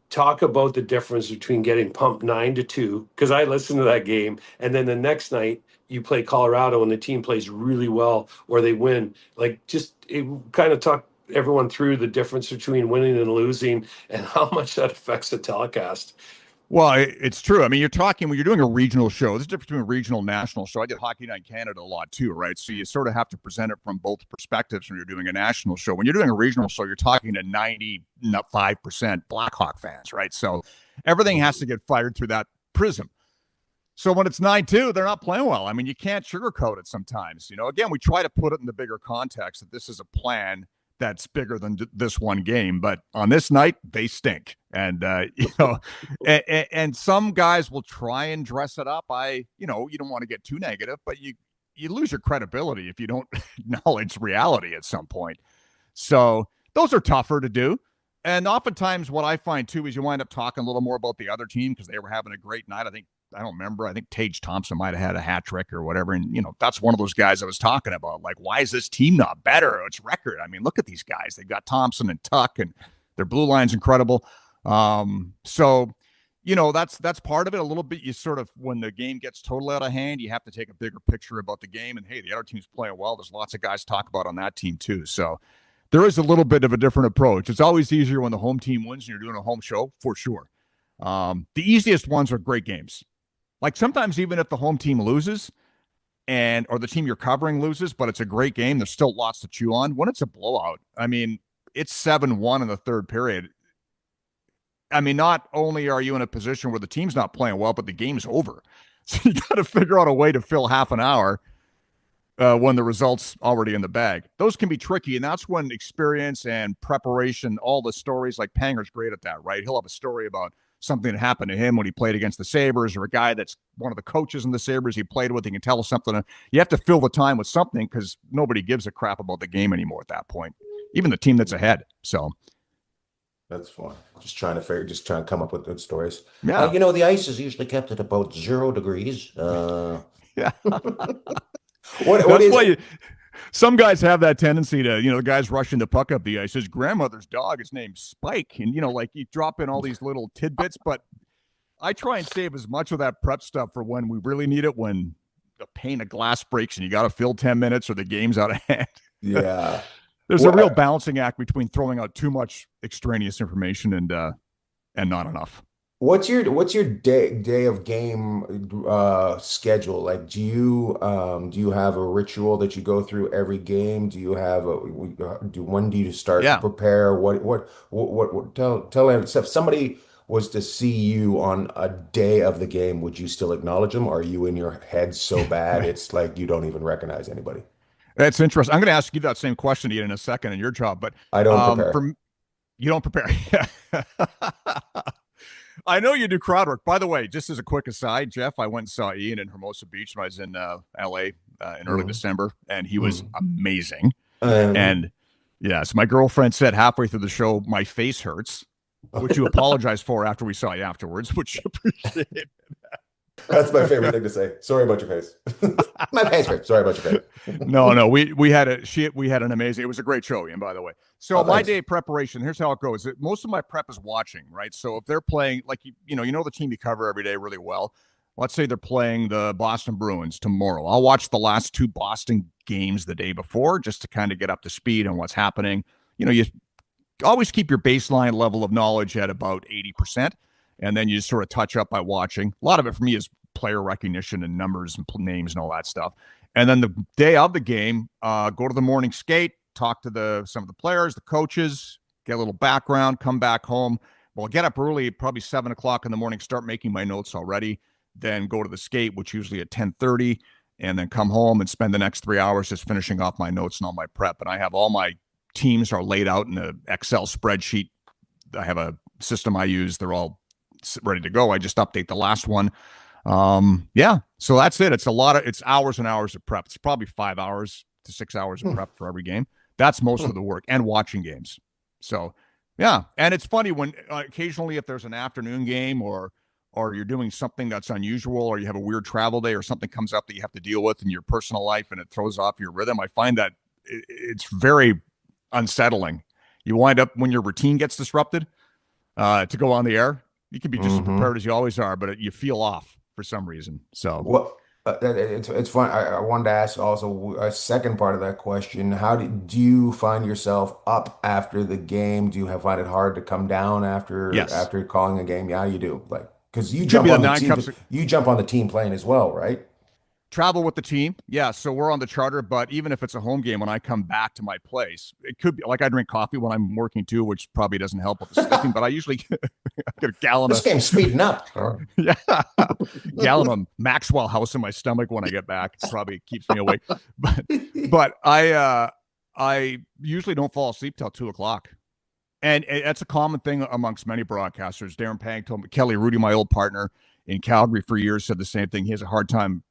Talk about the difference between getting pumped 9-2, because I listened to that game, and then the next night you play Colorado and the team plays really well or they win. Like, just it kind of talk everyone through the difference between winning and losing and how much that affects the telecast. Well, it's true. I mean, you're talking when you're doing a regional show. There's a difference between a regional and national show. I did Hockey Night in Canada a lot too, right? So you sort of have to present it from both perspectives when you're doing a national show. When you're doing a regional show, you're talking to 95% Blackhawk fans, right? So everything has to get fired through that prism. So when it's 9-2, they're not playing well. I mean, you can't sugarcoat it sometimes. Again, we try to put it in the bigger context that this is a plan that's bigger than this one game. But on this night, they stink. And, and some guys will try and dress it up. You don't want to get too negative, but you lose your credibility if you don't acknowledge reality at some point. So those are tougher to do. And oftentimes what I find too is you wind up talking a little more about the other team because they were having a great night. I don't remember. I think Tage Thompson might have had a hat trick or whatever. And, that's one of those guys I was talking about. Like, why is this team not better? It's record. I mean, look at these guys. They've got Thompson and Tuck, and their blue line's incredible. So, that's part of it a little bit. You sort of, when the game gets totally out of hand, you have to take a bigger picture about the game. And, hey, the other team's playing well. There's lots of guys to talk about on that team, too. So there is a little bit of a different approach. It's always easier when the home team wins and you're doing a home show, for sure. The easiest ones are great games. Like sometimes even if the home team loses, or the team you're covering loses, but it's a great game, there's still lots to chew on. When it's a blowout, I mean, it's 7-1 in the third period. I mean, not only are you in a position where the team's not playing well, but the game's over. So you got to figure out a way to fill half an hour when the result's already in the bag. Those can be tricky, and that's when experience and preparation, all the stories, like Panger's great at that, right? He'll have a story about something that happened to him when he played against the Sabres, or a guy that's one of the coaches in the Sabres he played with. He can tell us something. You have to fill the time with something because nobody gives a crap about the game anymore at that point, even the team that's ahead. So that's fun. Just trying to come up with good stories. yeah, the ice is usually kept at about 0 degrees. yeah. What is why some guys have that tendency to, the guys rushing the puck up the ice. His grandmother's dog is named Spike. And, like you drop in all these little tidbits, but I try and save as much of that prep stuff for when we really need it, when the pane of glass breaks and you got to fill 10 minutes or the game's out of hand. Yeah. There's a real balancing act between throwing out too much extraneous information and not enough. What's your day of game schedule? Like, do you have a ritual that you go through every game? Do you have when do you start to prepare? Tell him, if somebody was to see you on a day of the game, would you still acknowledge them? Or are you in your head so bad it's like you don't even recognize anybody? That's interesting. I'm going to ask you that same question again in a second in your job, but I don't prepare. You don't prepare. I know you do crowd work. By the way, just as a quick aside, Jeff, I went and saw Ian in Hermosa Beach when I was in L.A. In early December, and he was amazing. And yes, my girlfriend said halfway through the show, my face hurts, which you apologized for after we saw you afterwards, which you appreciate. That's my favorite thing to say. Sorry about your face. My face hurts. Sorry about your face. No, we had an amazing. It was a great show, Ian, by the way. So my day of preparation, here's how it goes. Most of my prep is watching, right? So if they're playing, like you know the team you cover every day really well. Let's say they're playing the Boston Bruins tomorrow. I'll watch the last 2 Boston games the day before just to kind of get up to speed on what's happening. You always keep your baseline level of knowledge at about 80%. And then you just sort of touch up by watching. A lot of it for me is player recognition and numbers and names and all that stuff. And then the day of the game, go to the morning skate, talk to some of the players, the coaches, get a little background, come back home. Well, get up early, probably 7 o'clock in the morning, start making my notes already. Then go to the skate, which usually at 10:30, and then come home and spend the next 3 hours just finishing off my notes and all my prep. And I have all my teams are laid out in an Excel spreadsheet. I have a system I use. They're all ready to go. I just update the last one. So that's it. It's hours and hours of prep. It's probably 5 hours to 6 hours of prep for every game. That's most of the work, and watching games. So yeah. And it's funny when occasionally if there's an afternoon game or you're doing something that's unusual, or you have a weird travel day or something comes up that you have to deal with in your personal life and it throws off your rhythm, I find that it's very unsettling. You wind up, when your routine gets disrupted, to go on the air, you can be just as prepared as you always are, but you feel off for some reason. So it's fun. I wanted to ask also a second part of that question. How do you find yourself up after the game? Do you find it hard to come down after calling a game? Yeah, you do. Like, because you jump on the team, you jump on the team plane as well, right? Travel with the team. Yeah. So we're on the charter, but even if it's a home game, when I come back to my place, it could be like I drink coffee when I'm working too, which probably doesn't help with the sleeping, but I usually get a gallon this game's speeding up. Yeah. Gallon of Maxwell House in my stomach when I get back. It probably keeps me awake. But I usually don't fall asleep till 2 o'clock. And that's a common thing amongst many broadcasters. Darren Pang told me, Kelly Rudy, my old partner in Calgary for years, said the same thing. He has a hard time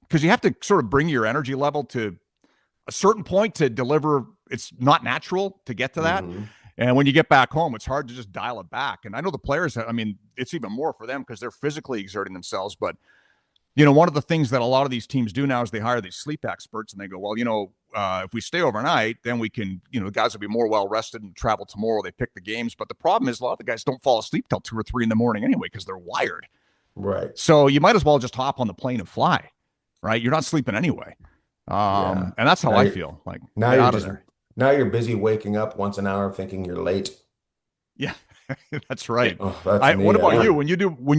because you have to sort of bring your energy level to a certain point to deliver. It's not natural to get to that. And when you get back home, it's hard to just dial it back. And I know the players, it's even more for them because they're physically exerting themselves. But, one of the things that a lot of these teams do now is they hire these sleep experts and they go, well, if we stay overnight, then we can, the guys will be more well-rested and travel tomorrow. They pick the games. But the problem is a lot of the guys don't fall asleep till 2 or 3 in the morning anyway because they're wired. Right. So you might as well just hop on the plane and fly. Right, you're not sleeping anyway, and that's how I feel. Like now you're busy waking up once an hour thinking you're late. Yeah, That's right. Oh, that's me. What about Yeah. you? When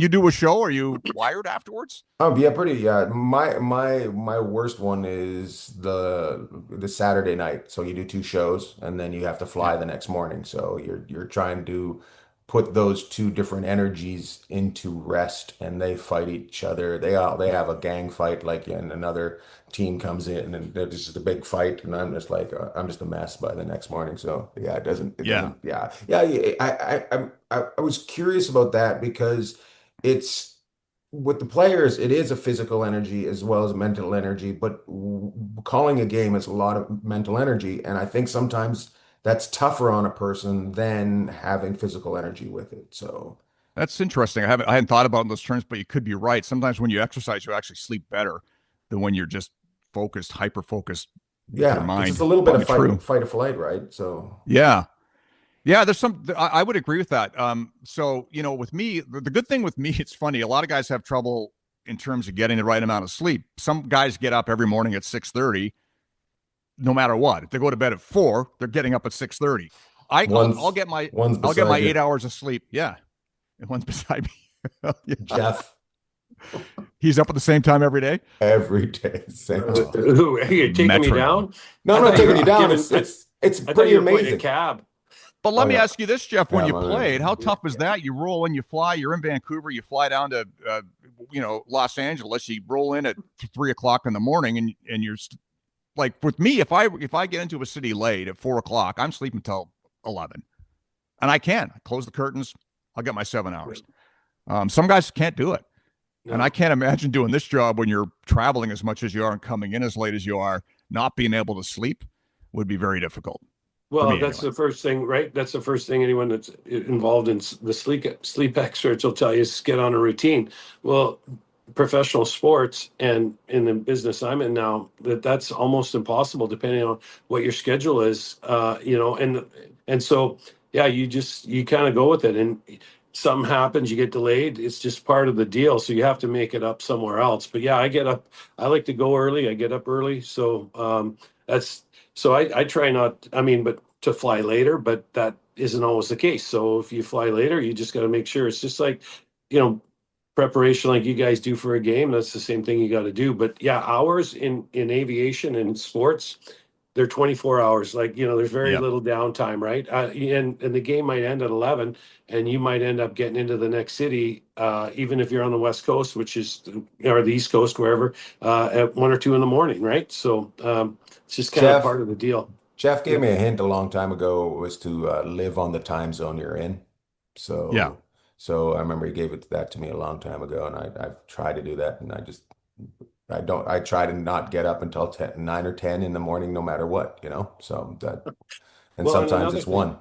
you do a show, are you wired afterwards? Yeah, pretty. Yeah, my worst one is the Saturday night. So you do two shows, and then you have to Yeah. fly the next morning. So you're trying to put those two different energies into rest, and they fight each other. They have a gang fight, like, and another team comes in, and there's just a big fight, and I'm just like, I'm just a mess by the next morning. So yeah, it Yeah. doesn't. Yeah, yeah. I was curious about that because it's with the players, it is a physical energy as well as mental energy, but calling a game is a lot of mental energy. And I think sometimes that's tougher on a person than having physical energy with it. So, That's interesting. I hadn't thought about it in those terms, but you could be right. Sometimes when you exercise, you actually sleep better than when you're just focused, hyper focused with your yeah, because it's a mind. little bit of Probably true. fight or flight, right? So, Yeah. Yeah, I would agree with that. So, with me, the good thing with me, it's funny. A lot of guys have trouble in terms of getting the right amount of sleep. Some guys get up every morning at 6:30, no matter what. If they go to bed at 4, they're getting up at 6:30. I'll one's get my one's I'll get my beside 8 hours you, of sleep. Yeah. And one's beside me. Yeah. Jeff, He's up at the same time every day. every day, same time. Who, are you taking me Metronome. down? No, I I'm not thought you taking you were down. giving. It's I thought pretty you were putting a amazing. cab. But let Oh me yeah, ask you this, Jeff. When yeah, you played, how tough was that? You roll in, you fly. You're in Vancouver. You fly down to, Los Angeles. You roll in at 3 o'clock in the morning, and you're like, with me, if I get into a city late at 4 o'clock, I'm sleeping till 11, and I close the curtains. I'll get my 7 hours. Some guys can't do it, and I No. can't imagine doing this job when you're traveling as much as you are and coming in as late as you are. Not being able to sleep would be very difficult for Well, me, that's anyway. the first thing, right? That's the first thing anyone that's involved in the sleep experts will tell you is get on a routine. Well, professional sports and in the business I'm in now, that's almost impossible depending on what your schedule is. And so yeah, you kind of go with it, and something happens, you get delayed. It's just part of the deal. So you have to make it up somewhere else. But yeah, I get up. I like to go early. I get up early. So that's so I try not, I mean, but to fly later, but that isn't always the case. So if you fly later, you just got to make sure it's just like, you know, preparation like you guys do for a game. That's the same thing you got to do. But yeah, hours in aviation and sports, they're 24 hours. Like, there's very Yep. little downtime, right? And the game might end at 11, and you might end up getting into the next city, even if you're on the West Coast, which is, or the East Coast, wherever, at 1 or 2 in the morning, right? So it's just kind of Jeff. part of the deal. Jeff gave Yeah. me a hint a long time ago was to live on the time zone you're in. Yeah. So I remember he gave that to me a long time ago, and I've tried to do that, and I try to not get up until 9 or 10 in the morning, no matter what, So and Well, and sometimes another it's thing, 1.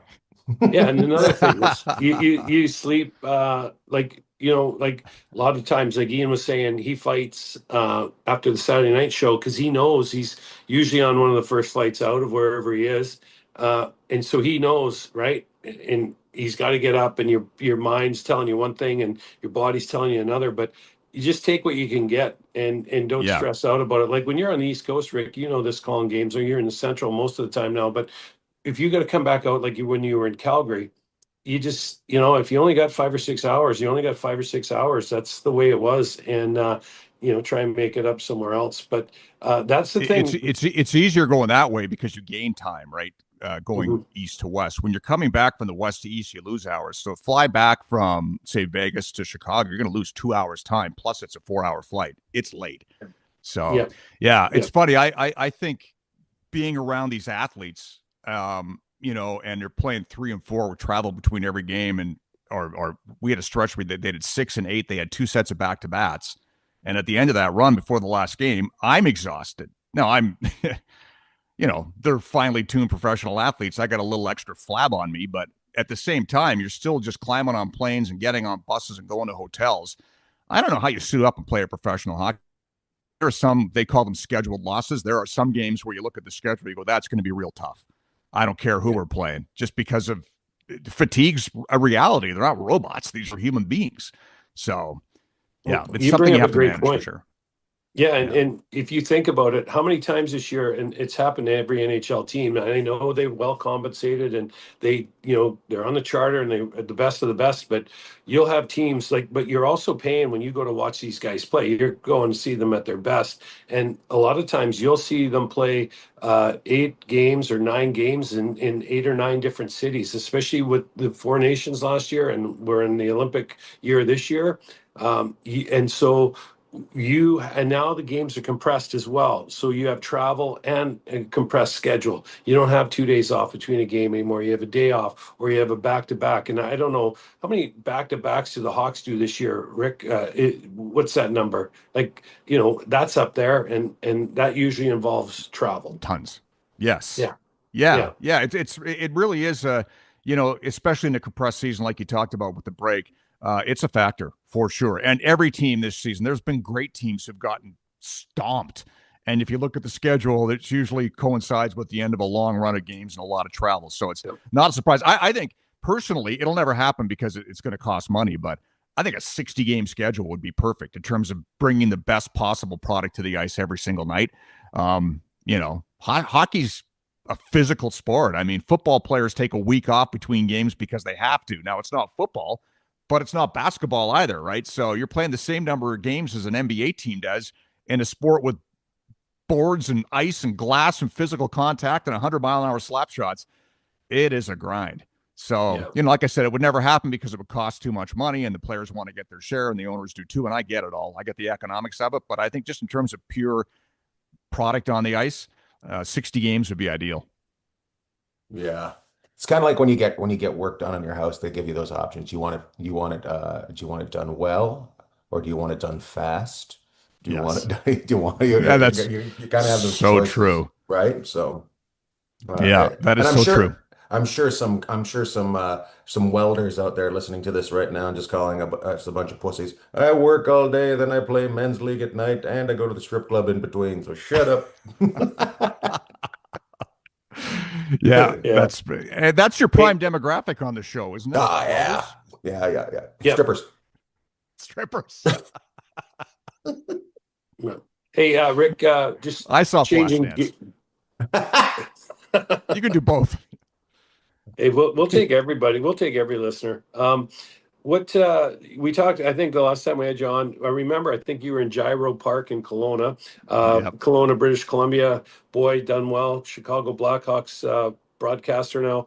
yeah, and another thing is you sleep like a lot of times, like Ian was saying, he fights after the Saturday night show because he knows he's usually on one of the first flights out of wherever he is, and so he knows, right, and he's got to get up, and your mind's telling you one thing and your body's telling you another, but you just take what you can get and don't Yeah. stress out about it. Like when you're on the East Coast, Rick, this calling games, or you're in the Central most of the time now, but if you got to come back out like when you were in Calgary, you just, if you only got 5 or 6 hours, you only got 5 or 6 hours. That's the way it was. And, try and make it up somewhere else. But that's the It's thing. it's it's easier going that way because you gain time, right? Going Mhm. east to west. When you're coming back from the west to east, you lose hours. So fly back from, say, Vegas to Chicago, you're going to lose 2 hours time. Plus, it's a 4-hour flight. It's late. So Yeah. yeah, Yeah. it's funny. I think being around these athletes, and they're playing 3 and 4, we travel between every game, and or we had a stretch where they did 6 and 8. They had 2 sets of back to bats, and at the end of that run before the last game, I'm exhausted. Now I'm, they're finely tuned professional athletes. I got a little extra flab on me, but at the same time, you're still just climbing on planes and getting on buses and going to hotels. I don't know how you suit up and play a professional hockey. There are some, they call them scheduled losses. There are some games where you look at the schedule, you go, that's going to be real tough. I don't care who Yeah. we're playing, just because of fatigue's a reality. They're not robots. These are human beings. So, yeah, it's You something bring you up a have to great manage for point. sure. Yeah, and if you think about it, how many times this year, and it's happened to every NHL team, and I know they're well compensated and they're on the charter and they're the best of the best, but you'll have teams but you're also paying when you go to watch these guys play, you're going to see them at their best. And a lot of times you'll see them play 8 games or 9 games in 8 or 9 different cities, especially with the Four Nations last year, and we're in the Olympic year this year. And so and now the games are compressed as well, so you have travel and a compressed schedule. You don't have 2 days off between a game anymore. You have a day off, or you have a back-to-back. And I don't know how many back-to-backs do the Hawks do this year, Rick. What's that number? That's up there, and that usually involves travel. Tons. Yes. Yeah. It really is especially in the compressed season, like you talked about with the break. It's a factor for sure. And every team this season, there's been great teams who've gotten stomped. And if you look at the schedule, it usually coincides with the end of a long run of games and a lot of travel. So it's not a surprise. I think personally, it'll never happen because it's going to cost money. But I think a 60-game schedule would be perfect in terms of bringing the best possible product to the ice every single night. Hockey's a physical sport. I mean, football players take a week off between games because they have to. Now, it's not football, but it's not basketball either, right? So you're playing the same number of games as an NBA team does in a sport with boards and ice and glass and physical contact and 100-mile-an-hour slap shots. It is a grind. So, like I said, it would never happen because it would cost too much money and the players want to get their share and the owners do too. And I get it all. I get the economics of it. But I think just in terms of pure product on the ice, 60 games would be ideal. Yeah. It's kind of like when you get work done on your house, they give you those options. Do you want it done well, or do you want it done fast? Do you want it? Do you want you kind of have those so choices, true, right? So that is so true. I'm sure some welders out there listening to this right now and just calling us a bunch of pussies. I work all day, then I play men's league at night, and I go to the strip club in between. So shut up. Yeah. That's your prime demographic on the show, isn't it? Oh, yeah. Strippers. Hey, Rick, just I saw changing. You can do both. Hey, we'll take everybody. We'll take every listener. What we talked, I think the last time we had you on, I think you were in Gyro Park in Kelowna, Kelowna, British Columbia. Boy, done well. Chicago Blackhawks broadcaster now.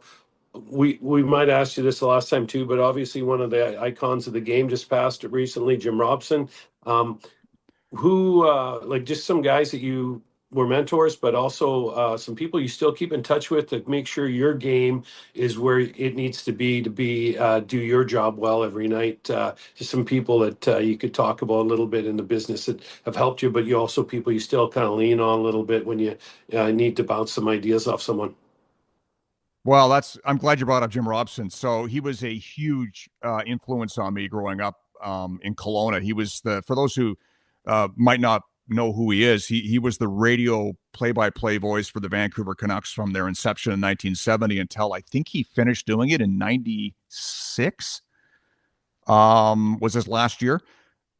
We might ask you this the last time too, but obviously one of the icons of the game just passed recently, Jim Robson. Who just some guys that you were mentors, but also some people you still keep in touch with to make sure your game is where it needs to be do your job well every night. Just some people that you could talk about a little bit in the business that have helped you, but you also people you still kind of lean on a little bit when you need to bounce some ideas off someone. Well, I'm glad you brought up Jim Robson. So he was a huge influence on me growing up in Kelowna. He was for those who might not know who he is, he was the radio play-by-play voice for the Vancouver Canucks from their inception in 1970 until I think he finished doing it in 96. Was his last year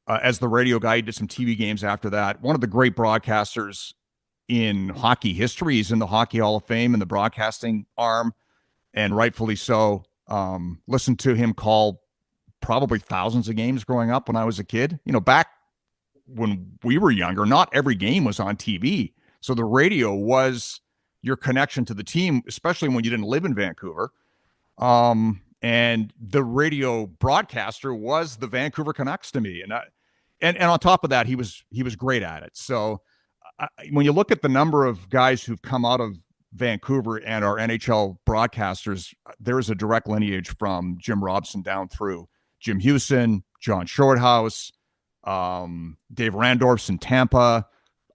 as the radio guy. He did some TV games after that. One of the great broadcasters in hockey history. He's in the Hockey Hall of Fame in the broadcasting arm, and rightfully so. Listened to him call probably thousands of games growing up when I was a kid. Back when we were younger, not every game was on TV. So the radio was your connection to the team, especially when you didn't live in Vancouver. And the radio broadcaster was the Vancouver Canucks to me. And on top of that, he was great at it. So when you look at the number of guys who've come out of Vancouver and are NHL broadcasters, there is a direct lineage from Jim Robson down through Jim Hewson, John Shorthouse, Dave Randorf's in Tampa.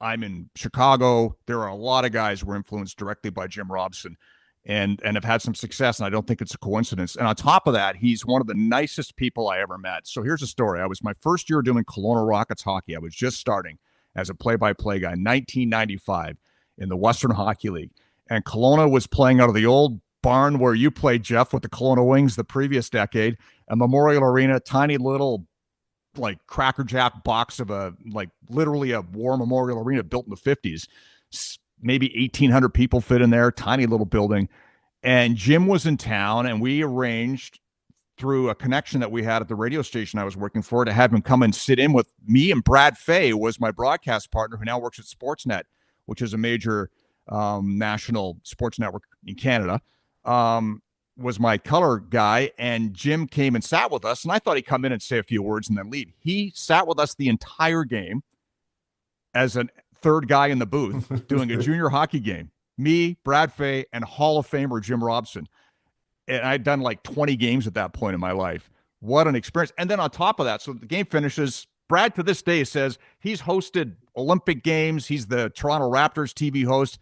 I'm in Chicago. There are a lot of guys who were influenced directly by Jim Robson and have had some success, and I don't think it's a coincidence. And on top of that, he's one of the nicest people I ever met. So here's a story. I was my first year doing Kelowna Rockets hockey. I was just starting as a play-by-play guy, 1995 in the Western Hockey League. And Kelowna was playing out of the old barn where you played, Jeff, with the Kelowna Wings the previous decade, a Memorial Arena, tiny little like Cracker Jack box of literally a war memorial arena built in the 50s. Maybe 1,800 people fit in there, tiny little building. And Jim was in town, and we arranged through a connection that we had at the radio station I was working for to have him come and sit in with me. And Brad Fay was my broadcast partner, who now works at Sportsnet, which is a major national sports network in Canada, was my color guy. And Jim came and sat with us, and I thought he'd come in and say a few words and then leave. He sat with us the entire game as a third guy in the booth doing a junior hockey game. Me, Brad Fay, and Hall of Famer Jim Robson. And I'd done like 20 games at that point in my life. What an experience. And then on top of that, so the game finishes. Brad to this day says he's hosted Olympic games. He's the Toronto Raptors TV host.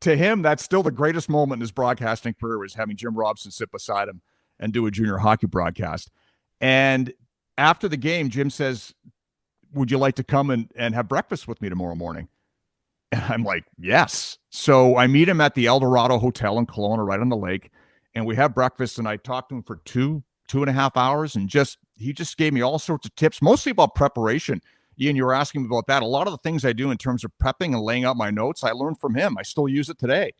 To him, that's still the greatest moment in his broadcasting career, was having Jim Robson sit beside him and do a junior hockey broadcast. And after the game, Jim says, would you like to come and have breakfast with me tomorrow morning? And I'm like, yes. So I meet him at the Eldorado Hotel in Kelowna, right on the lake. And we have breakfast, and I talked to him for two and a half hours. And he just gave me all sorts of tips, mostly about preparation. Ian, you were asking me about that. A lot of the things I do in terms of prepping and laying out my notes, I learned from him. I still use it today,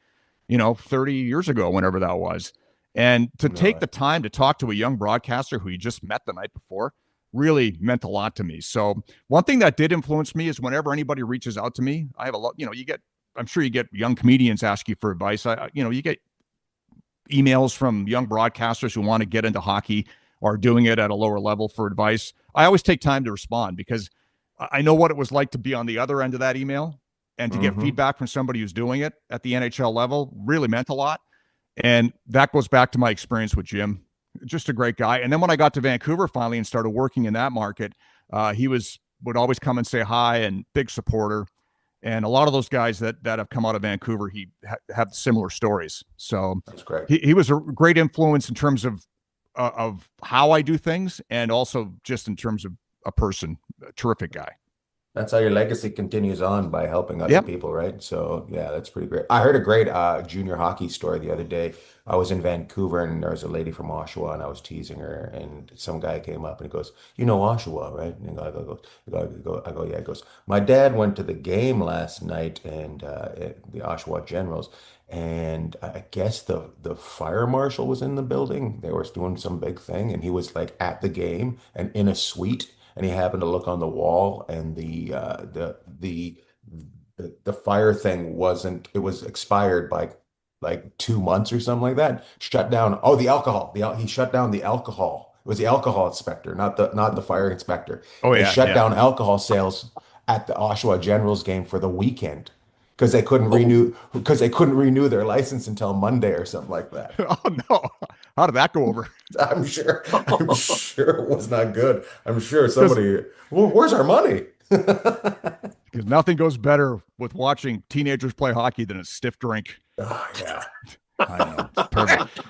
30 years ago, whenever that was. And to take the time to talk to a young broadcaster who you just met the night before really meant a lot to me. So one thing that did influence me is whenever anybody reaches out to me, I have a lot, I'm sure you get young comedians ask you for advice. You get emails from young broadcasters who want to get into hockey or doing it at a lower level for advice. I always take time to respond because I know what it was like to be on the other end of that email, and to get feedback from somebody who's doing it at the NHL level really meant a lot. And that goes back to my experience with Jim. Just a great guy. And then when I got to Vancouver finally and started working in that market, he would always come and say hi, and big supporter. And a lot of those guys that have come out of Vancouver, have similar stories. So That's great. He was a great influence in terms of how I do things, and also just in terms of a person. A terrific guy. That's how your legacy continues on, by helping other people, right? So yeah, that's pretty great. I heard a great junior hockey story the other day. I was in Vancouver, and there was a lady from Oshawa, and I was teasing her, and some guy came up and he goes, "You know Oshawa, right?" And I go, "Yeah." He goes, "My dad went to the game last night, and the Oshawa Generals, and I guess the fire marshal was in the building. They were doing some big thing, and he was like at the game and in a suite." And he happened to look on the wall, and the fire thing wasn't, it was expired by like 2 months or something like that. Shut down. Oh, the alcohol. He shut down the alcohol. It was the alcohol inspector, not the fire inspector. Oh They yeah, shut down alcohol sales at the Oshawa Generals game for the weekend because they couldn't renew their license until Monday or something like that. Oh no. How did that go over? I'm sure it was not good. I'm sure somebody, well, where's our money? Because nothing goes better with watching teenagers play hockey than a stiff drink. Oh, yeah. I know. It's perfect.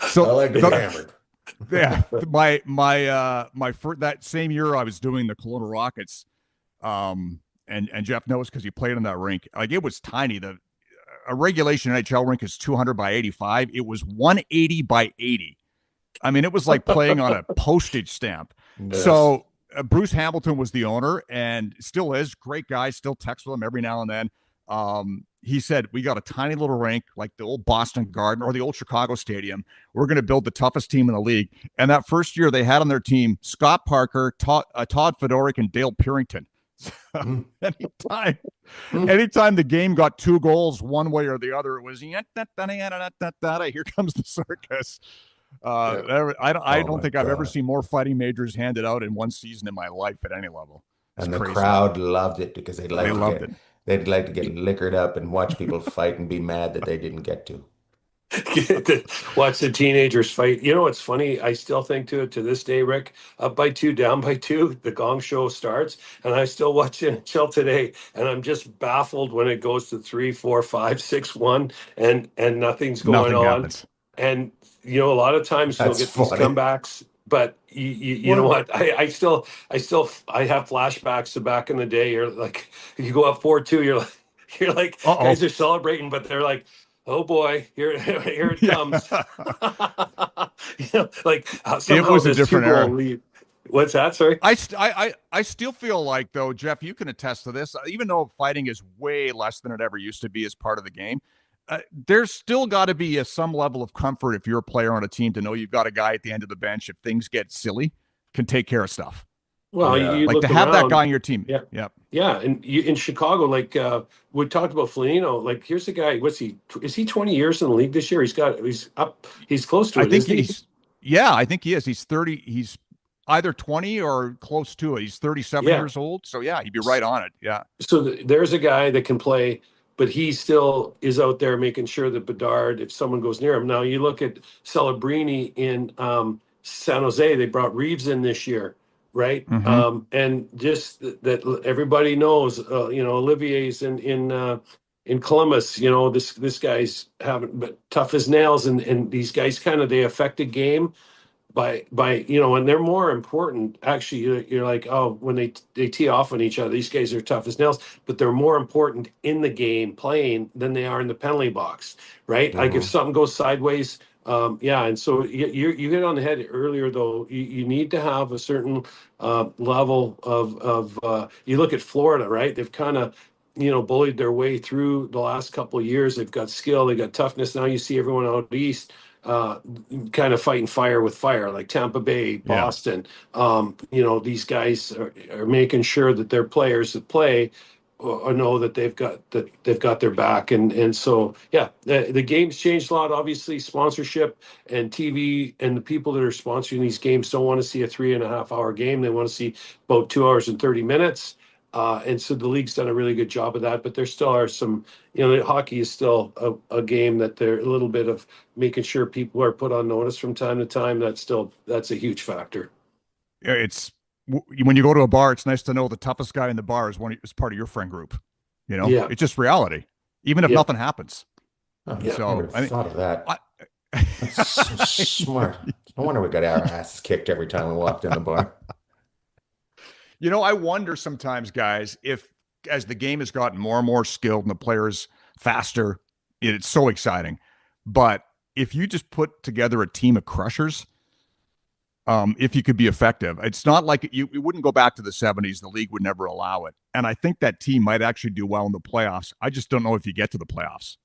So I like to get hammered. Yeah. My that same year I was doing the Kelowna Rockets, and Jeff knows because he played in that rink. Like, it was tiny. A regulation NHL rink is 200 by 85. It was 180 by 80. I mean, it was like playing on a postage stamp. Yes. So Bruce Hamilton was the owner, and still is. Great guy. Still texts with him every now and then. He said, "We got a tiny little rink like the old Boston Garden or the old Chicago Stadium. We're going to build the toughest team in the league." And that first year, they had on their team Scott Parker, Todd Fedoric, and Dale Purington. Anytime the game got 2 goals one way or the other, it was here comes the circus. I don't think I've ever seen more fighting majors handed out in one season in my life at any level. And the crowd loved it because they'd like to get liquored up and watch people fight and be mad that they didn't get to. Watch the teenagers fight. You know what's funny? I still think to this day, Rick, up by 2, down by 2, the gong show starts, and I still watch NHL today, and I'm just baffled when it goes to 3, 4, 5, 6, 1, and nothing on. Happens. And a lot of times you'll get these comebacks, but you know what? I have flashbacks to back in the day. You're like, you go up 4-2, you're like, guys are celebrating, but they're like, oh boy, here it comes. It was a different era. What's that? Sorry. I still feel like, though, Jeff, you can attest to this, even though fighting is way less than it ever used to be as part of the game, there's still got to be some level of comfort if you're a player on a team to know you've got a guy at the end of the bench, if things get silly, can take care of stuff. Well, Yeah. you Like look to have that around. guy on your team. Yeah. Yep. Yeah, and in Chicago, like we talked about Foligno, like here's a guy. What's he? Is he 20 years in the league this year? He's up. He's close to I it, think isn't he? I think he is. He's 30. He's either 20 or close to it. He's 37 Yeah. years old. So yeah, he'd be right on it. Yeah. So there's a guy that can play, but he still is out there making sure that Bedard, if someone goes near him. Now you look at Celebrini in San Jose. They brought Reeves in this year, right? Mhm. And just that everybody knows, Olivier's in Columbus. This guy's having but tough as nails, and these guys kind of they affect the game by and they're more important actually. You're like, oh, when they tee off on each other, these guys are tough as nails, but they're more important in the game playing than they are in the penalty box, right? Like if something goes sideways, and so you hit on the head earlier, though. You need to have a certain level of you look at Florida, right? They've kind of bullied their way through the last couple of years. They've got skill, they got toughness. Now you see everyone out east uh, kind of fighting fire with fire, like Tampa Bay, Yeah. Boston. These guys are making sure that their players that play know that they've got their back, and so the game's changed a lot. Obviously, sponsorship and TV and the people that are sponsoring these games don't want to see a 3.5 hour game. They want to see about 2 hours and 30 minutes. And so the league's done a really good job of that, but there still are some, hockey is still a game that they're a little bit of making sure people are put on notice from time to time. That's a huge factor. It's when you go to a bar, it's nice to know the toughest guy in the bar is part of your friend group. Yeah. It's just reality, even if Yeah. nothing happens. Oh, Yeah. I So never I mean, thought of that. I, That's so smart. No wonder we got our asses kicked every time we walked in the bar. I wonder sometimes, guys, if as the game has gotten more and more skilled and the players faster, it's so exciting. But if you just put together a team of crushers, if you could be effective, it's not like you wouldn't go back to the 70s. The league would never allow it. And I think that team might actually do well in the playoffs. I just don't know if you get to the playoffs.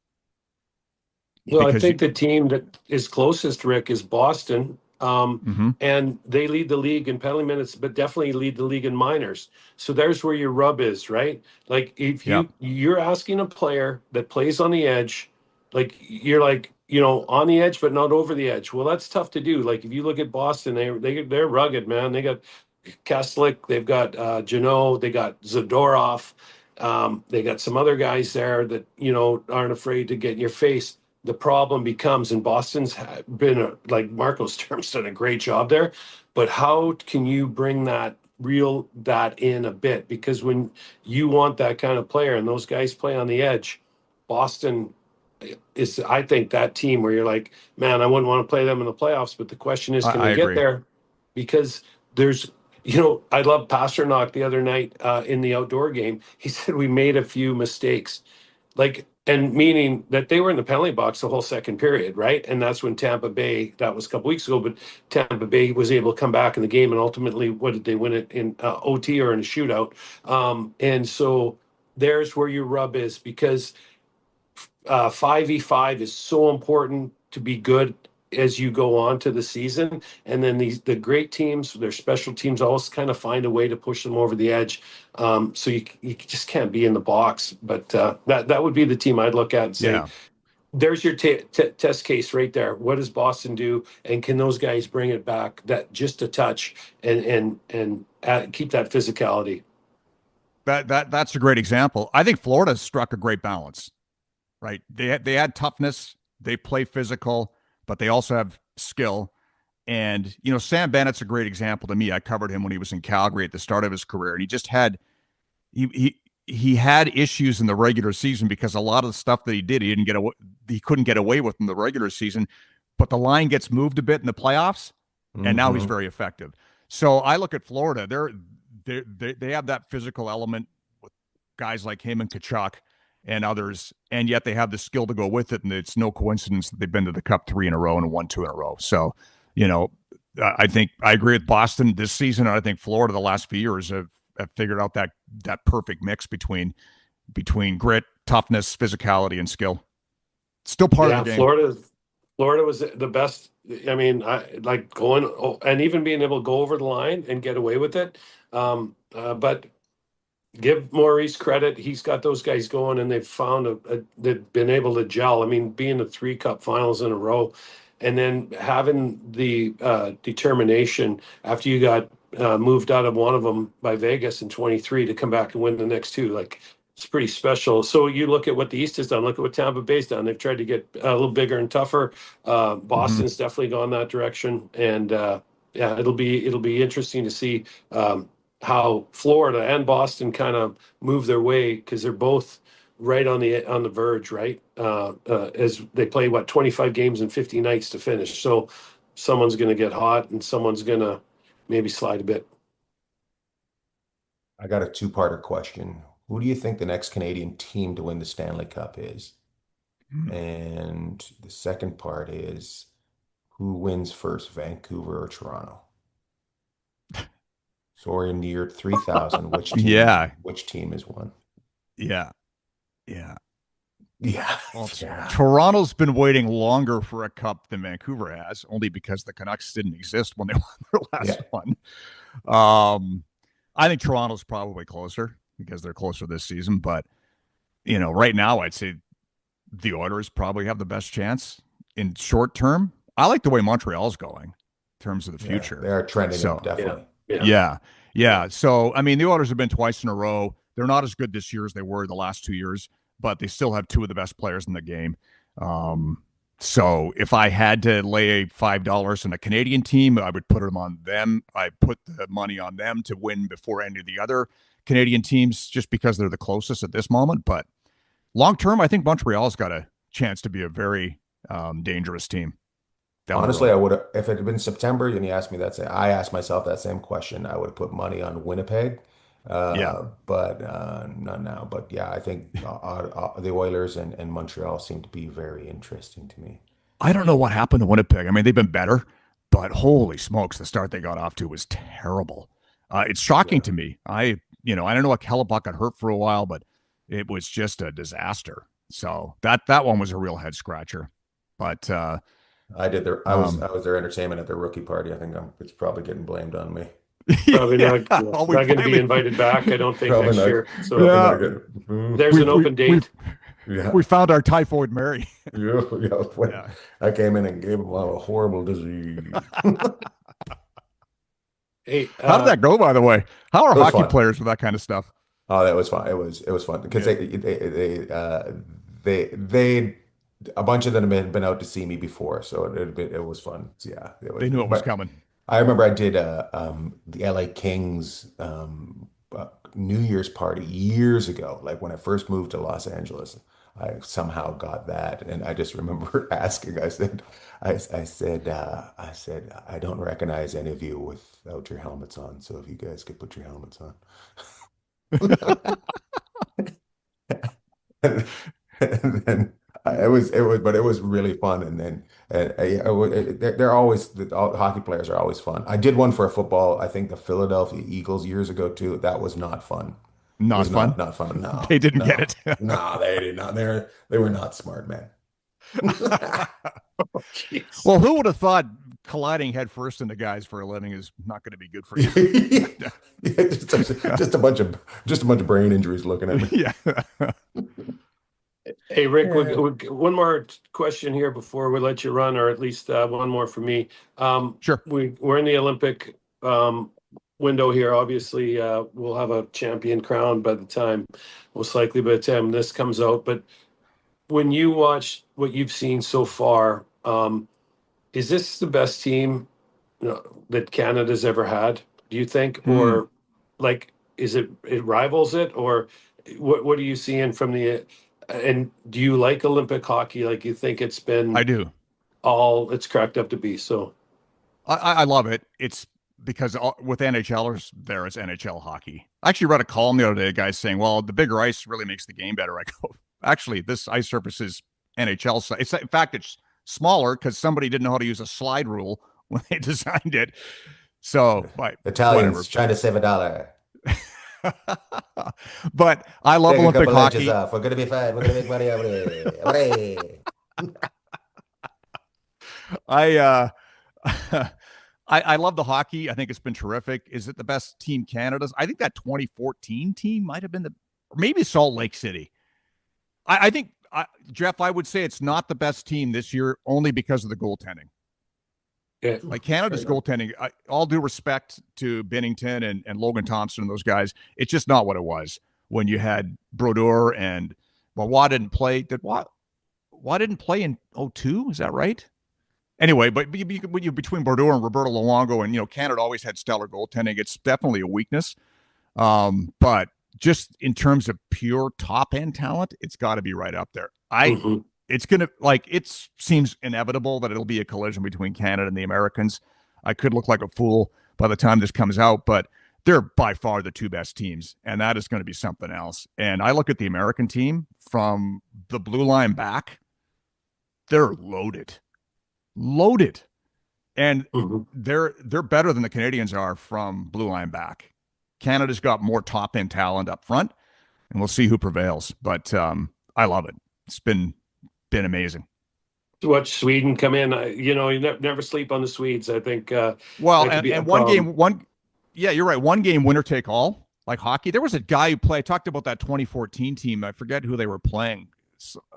Well, I Because think the team that is closest, Rick, is Boston. And they lead the league in penalty minutes, but definitely lead the league in minors. So there's where your rub is, right? Like if you're asking a player that plays on the edge, like you're like, on the edge, but not over the edge. Well, that's tough to do. Like if you look at Boston, they're rugged, man. They got Kesslick, they've got Janot, they got Zadorov, they got some other guys there that aren't afraid to get in your face. The problem becomes, and Boston's been like Marco Sturm's done a great job there, but how can you bring that in a bit? Because when you want that kind of player and those guys play on the edge, Boston is, I think, that team where you're like, man, I wouldn't want to play them in the playoffs, but the question is, can I they get agree. there? Because there's, I love Pasternak the other night in the outdoor game. He said we made a few mistakes. And meaning that they were in the penalty box the whole second period, right? And that's when Tampa Bay, that was a couple weeks ago, but Tampa Bay was able to come back in the game, and ultimately, what did they win it in OT or in a shootout? And so there's where your rub is, because 5v5 is so important to be good as you go on to the season. And then the great teams, their special teams, always kind of find a way to push them over the edge. So you just can't be in the box. But that would be the team I'd look at and say, there's your test case right there. What does Boston do? And can those guys bring it back that just a touch and keep that physicality? That's a great example. I think Florida struck a great balance, right? They had toughness, they play physical, but they also have skill. And, Sam Bennett's a great example to me. I covered him when he was in Calgary at the start of his career, and he just had he had issues in the regular season because a lot of the stuff that he did, he couldn't get away with in the regular season, but the line gets moved a bit in the playoffs, and now he's very effective. So I look at Florida, they have that physical element with guys like him and Kachuk and others, and yet they have the skill to go with it, and it's no coincidence that they've been to the Cup 3 in a row and won 2 in a row. So, I think I agree with Boston this season. And I think Florida the last few years have figured out that perfect mix between grit, toughness, physicality, and skill. Still part of the game. Florida was the best. I mean, I like going and even being able to go over the line and get away with it. But give Maurice credit. He's got those guys going, and they've found they've been able to gel. I mean, being to 3 cup finals in a row, and then having the determination after you got moved out of one of them by Vegas in 23 to come back and win the next 2. Like, it's pretty special. So you look at what the East has done. Look at what Tampa Bay's done. They've tried to get a little bigger and tougher. Boston's definitely gone that direction, and yeah, it'll be interesting to see how Florida and Boston kind of move their way, because they're both right on the verge, right? As they play 25 games and 50 nights to finish. So someone's going to get hot and someone's going to maybe slide a bit. I got a two-parter question. Who do you think the next Canadian team to win the Stanley Cup is? And the second part is, who wins first, Vancouver or Toronto? So we're near 3,000. Which team? Yeah. Which team is one? Yeah. Well, Yeah. Toronto's been waiting longer for a cup than Vancouver has, only because the Canucks didn't exist when they won their last one. I think Toronto's probably closer because they're closer this season. But, right now I'd say the Oilers probably have the best chance in short term. I like the way Montreal's going in terms of the future. They are trending up, definitely. Yeah. So, I mean, the Oilers have been twice in a row. They're not as good this year as they were the last 2 years, but they still have 2 of the best players in the game. So if I had to lay $5 in a Canadian team, I would put them on them. I put the money on them to win before any of the other Canadian teams, just because they're the closest at this moment. But long term, I think Montreal's got a chance to be a very dangerous team. Honestly, I would have, if it had been September and you asked me that, I asked myself that same question. I would have put money on Winnipeg. But not now. But yeah, I think the Oilers and Montreal seem to be very interesting to me. I don't know what happened to Winnipeg. I mean, they've been better, but holy smokes, the start they got off to was terrible. It's shocking to me. I don't know what Hellebuck got hurt for a while, but it was just a disaster. So that one was a real head scratcher. But I was their entertainment at their rookie party. I think it's probably getting blamed on me. Probably not going to be invited back, I don't think, next year. So there's an open date. We found our typhoid Mary. I came in and gave him a horrible disease. Hey, how did that go, by the way? How are hockey players with that kind of stuff? Oh, that was fun. It was fun because they a bunch of them had been out to see me before, so it was fun. Yeah, they knew it was coming. I remember I did the LA Kings New Year's party years ago, like when I first moved to Los Angeles. I somehow got that, and I just remember asking. I said, I don't recognize any of you without your helmets on. So if you guys could put your helmets on. And then it was really fun. And then they're always, all hockey players are always fun. I did one for a football, I think the Philadelphia Eagles years ago too. That was not fun. Not fun. Not fun. No, they didn't get it. No, they did not. They were not smart, man. Well, who would have thought colliding headfirst into guys for a living is not going to be good for you? just a bunch of brain injuries looking at me. Yeah. Hey, Rick, one more question here before we let you run, or at least one more for me. Sure. We're in the Olympic window here. Obviously, we'll have a champion crowned most likely by the time this comes out. But when you watch what you've seen so far, is this the best team that Canada's ever had, do you think? Or like, it rivals it? Or what are you seeing from and do you like Olympic hockey? Like, you think it's been I do. all it's cracked up to be? So I love it. It's because with NHLers, there is NHL hockey. I actually read a column the other day, guys saying, well, the bigger ice really makes the game better. I go, actually, this ice surface is NHL. In fact, it's smaller because somebody didn't know how to use a slide rule when they designed it. So, Italians trying to save $1. But I love Take a Olympic couple inches hockey. off. We're gonna be fine. We're gonna make money over there. I love the hockey. I think it's been terrific. Is it the best team Canada's? I think that 2014 team might have been maybe Salt Lake City. I think, Jeff, I would say it's not the best team this year only because of the goaltending. Yeah. Like Canada's goaltending, all due respect to Bennington and Logan Thompson and those guys, it's just not what it was when you had Brodeur and Watt didn't play. Watt didn't play in 2002? Is that right? Anyway, but you between Brodeur and Roberto Luongo, and Canada always had stellar goaltending. It's definitely a weakness, but just in terms of pure top end talent, it's got to be right up there. It's gonna it seems inevitable that it'll be a collision between Canada and the Americans. I could look like a fool by the time this comes out, but they're by far the two best teams, and that is going to be something else. And I look at the American team from the blue line back; they're loaded, and they're better than the Canadians are from blue line back. Canada's got more top end talent up front, and we'll see who prevails. But I love it. It's been amazing to watch Sweden come in. You never sleep on the Swedes. I think and you're right, one game winner take all, like hockey. There was a guy who played, talked about that 2014 team, I forget who they were playing,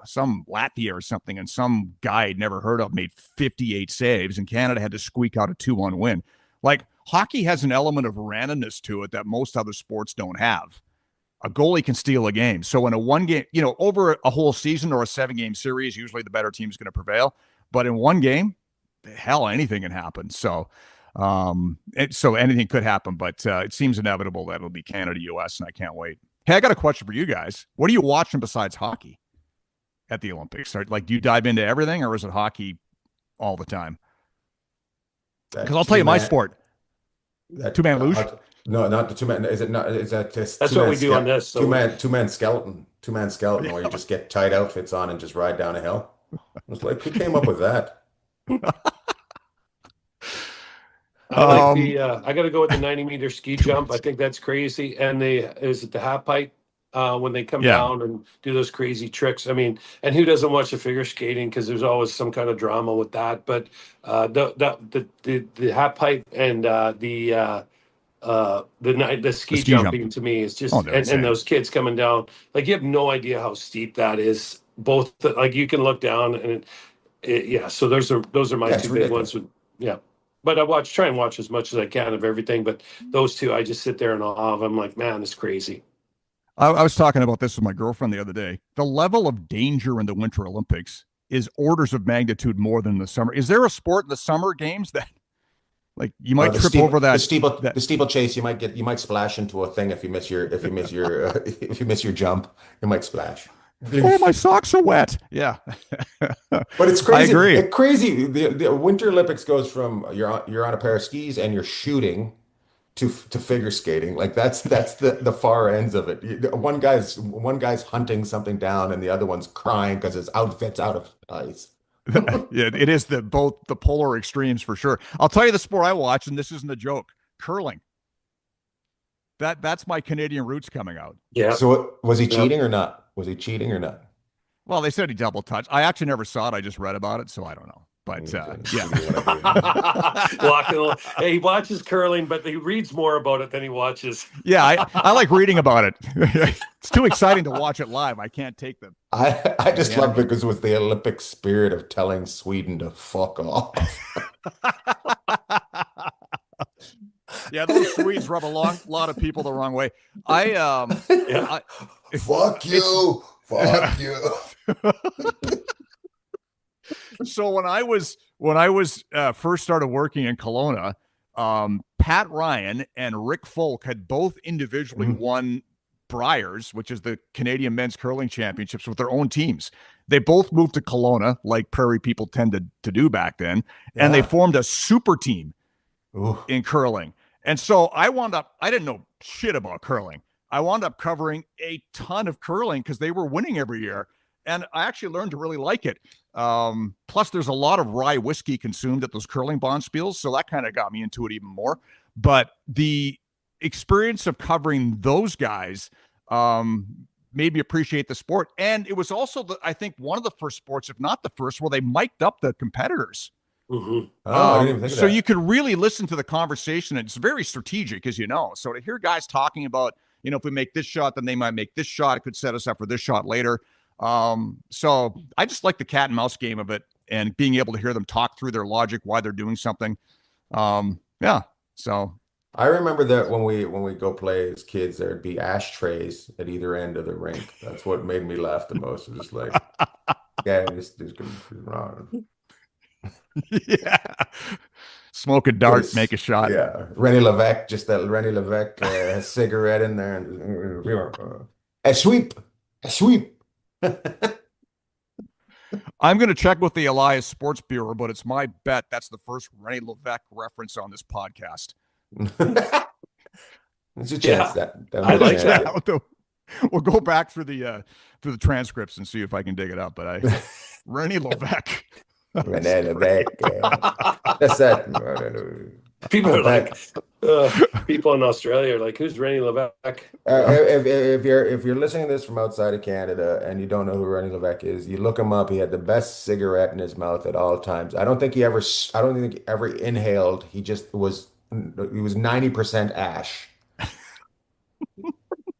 some Latvia or something, and some guy I'd never heard of made 58 saves, and Canada had to squeak out a 2-1 win. Like, hockey has an element of randomness to it that most other sports don't have. A goalie can steal a game. So in a one game, over a whole season or a 7-game series, usually the better team is going to prevail. But in one game, hell, anything can happen. So, so anything could happen. But it seems inevitable that it'll be Canada, U.S., and I can't wait. Hey, I got a question for you guys. What are you watching besides hockey at the Olympics? Do you dive into everything, or is it hockey all the time? Because I'll tell you my sport. Two-man luge. No, not the two-man. Is it not? Is that that's what we do on this? So two-man skeleton where you just get tight outfits on and just ride down a hill. I was like, who came up with that? I got to go with the 90-meter ski jump. I think that's crazy. And is it the half pipe when they come down and do those crazy tricks? I mean, and who doesn't watch the figure skating? Because there's always some kind of drama with that. But the half pipe and the ski jumping to me is just and those kids coming down, like, you have no idea how steep that is. Both you can look down and so those are my two big ones. But I try and watch as much as I can of everything, but those two I just sit there in awe of. I'm like, man, it's crazy. I was talking about this with my girlfriend the other day. The level of danger in the Winter Olympics is orders of magnitude more than the summer. Is there a sport in the summer games that, like, you might trip over that the steeplechase? You might splash into a thing if you miss your if you miss your jump. You might splash. Oh, my socks are wet. Yeah, but it's crazy. I agree. It's crazy. The Winter Olympics goes from you're on a pair of skis and you're shooting to figure skating. Like that's the far ends of it. One guy's hunting something down and the other one's crying because his outfit's out of place. Yeah, it is both the polar extremes for sure. I'll tell you the sport I watch, and this isn't a joke: curling. That's my Canadian roots coming out. Yeah. So was he cheating or not? Was he cheating or not? Well, they said he double touched. I actually never saw it. I just read about it, so I don't know. But Hey, he watches curling, but he reads more about it than he watches. Yeah, I like reading about it. It's too exciting to watch it live. I can't take them. I just love it because with the Olympic spirit of telling Sweden to fuck off. Yeah, those Swedes rub a lot of people the wrong way. Fuck you. Fuck you. So when I was first started working in Kelowna, Pat Ryan and Rick Folk had both individually won Briars, which is the Canadian Men's Curling Championships, with their own teams. They both moved to Kelowna, like prairie people tended to do back then, and they formed a super team in curling. And so I didn't know shit about curling. I wound up covering a ton of curling because they were winning every year. and I actually learned to really like it. Plus, there's a lot of rye whiskey consumed at those curling bonspiels, so that kind of got me into it even more. But the experience of covering those guys made me appreciate the sport. And it was also, I think, one of the first sports, if not the first, where they mic'd up the competitors. Mm-hmm. Oh, I didn't even think of So that. you could really listen to the conversation. It's very strategic, as you know. So to hear guys talking about, if we make this shot, then they might make this shot. It could set us up for this shot later. So I just like the cat and mouse game of it and being able to hear them talk through their logic, why they're doing something. Yeah. So I remember that when we go play as kids, there'd be ashtrays at either end of the rink. That's what made me laugh the most. It was just like, yeah, this could be wrong. yeah. Smoke a dart, make a shot. Yeah. Rennie Levesque, just that Rennie Levesque cigarette in there. And a sweep. A sweep. I'm going to check with the Elias Sports Bureau, but it's my bet that's the first Rennie Levesque reference on this podcast. There's a chance that I like that. Yeah, we'll go back through the transcripts and see if I can dig it up. But Rennie Levesque. Rennie Levesque. That's that. People are like, people in Australia are like, who's Rennie Levesque? If you're listening to this from outside of Canada and you don't know who Rennie Levesque is, you look him up. He had the best cigarette in his mouth at all times. I don't think he ever inhaled. He was 90% ash.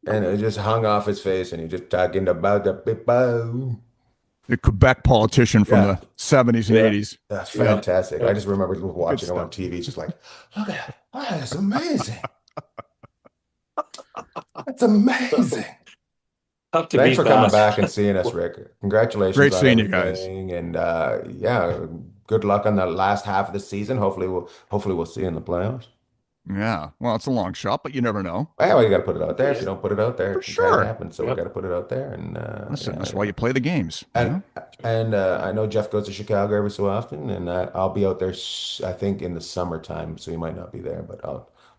And it just hung off his face, and he just talking about the people. The Quebec politician from the 70s and 80s. That's fantastic. I just remember watching him on TV, just like, look at that. Oh, that's amazing. That's amazing. Thanks for coming back and seeing us, Rick. Congratulations. Great on seeing you guys. And good luck on the last half of the season. Hopefully we'll see you in the playoffs. Yeah. Well, it's a long shot, but you never know. Well, you got to put it out there. If you don't put it out there, For it sure. can't happen. So we got to put it out there. And that's why you play the games. And I know Jeff goes to Chicago every so often, and I'll be out there, I think, in the summertime. So you might not be there, but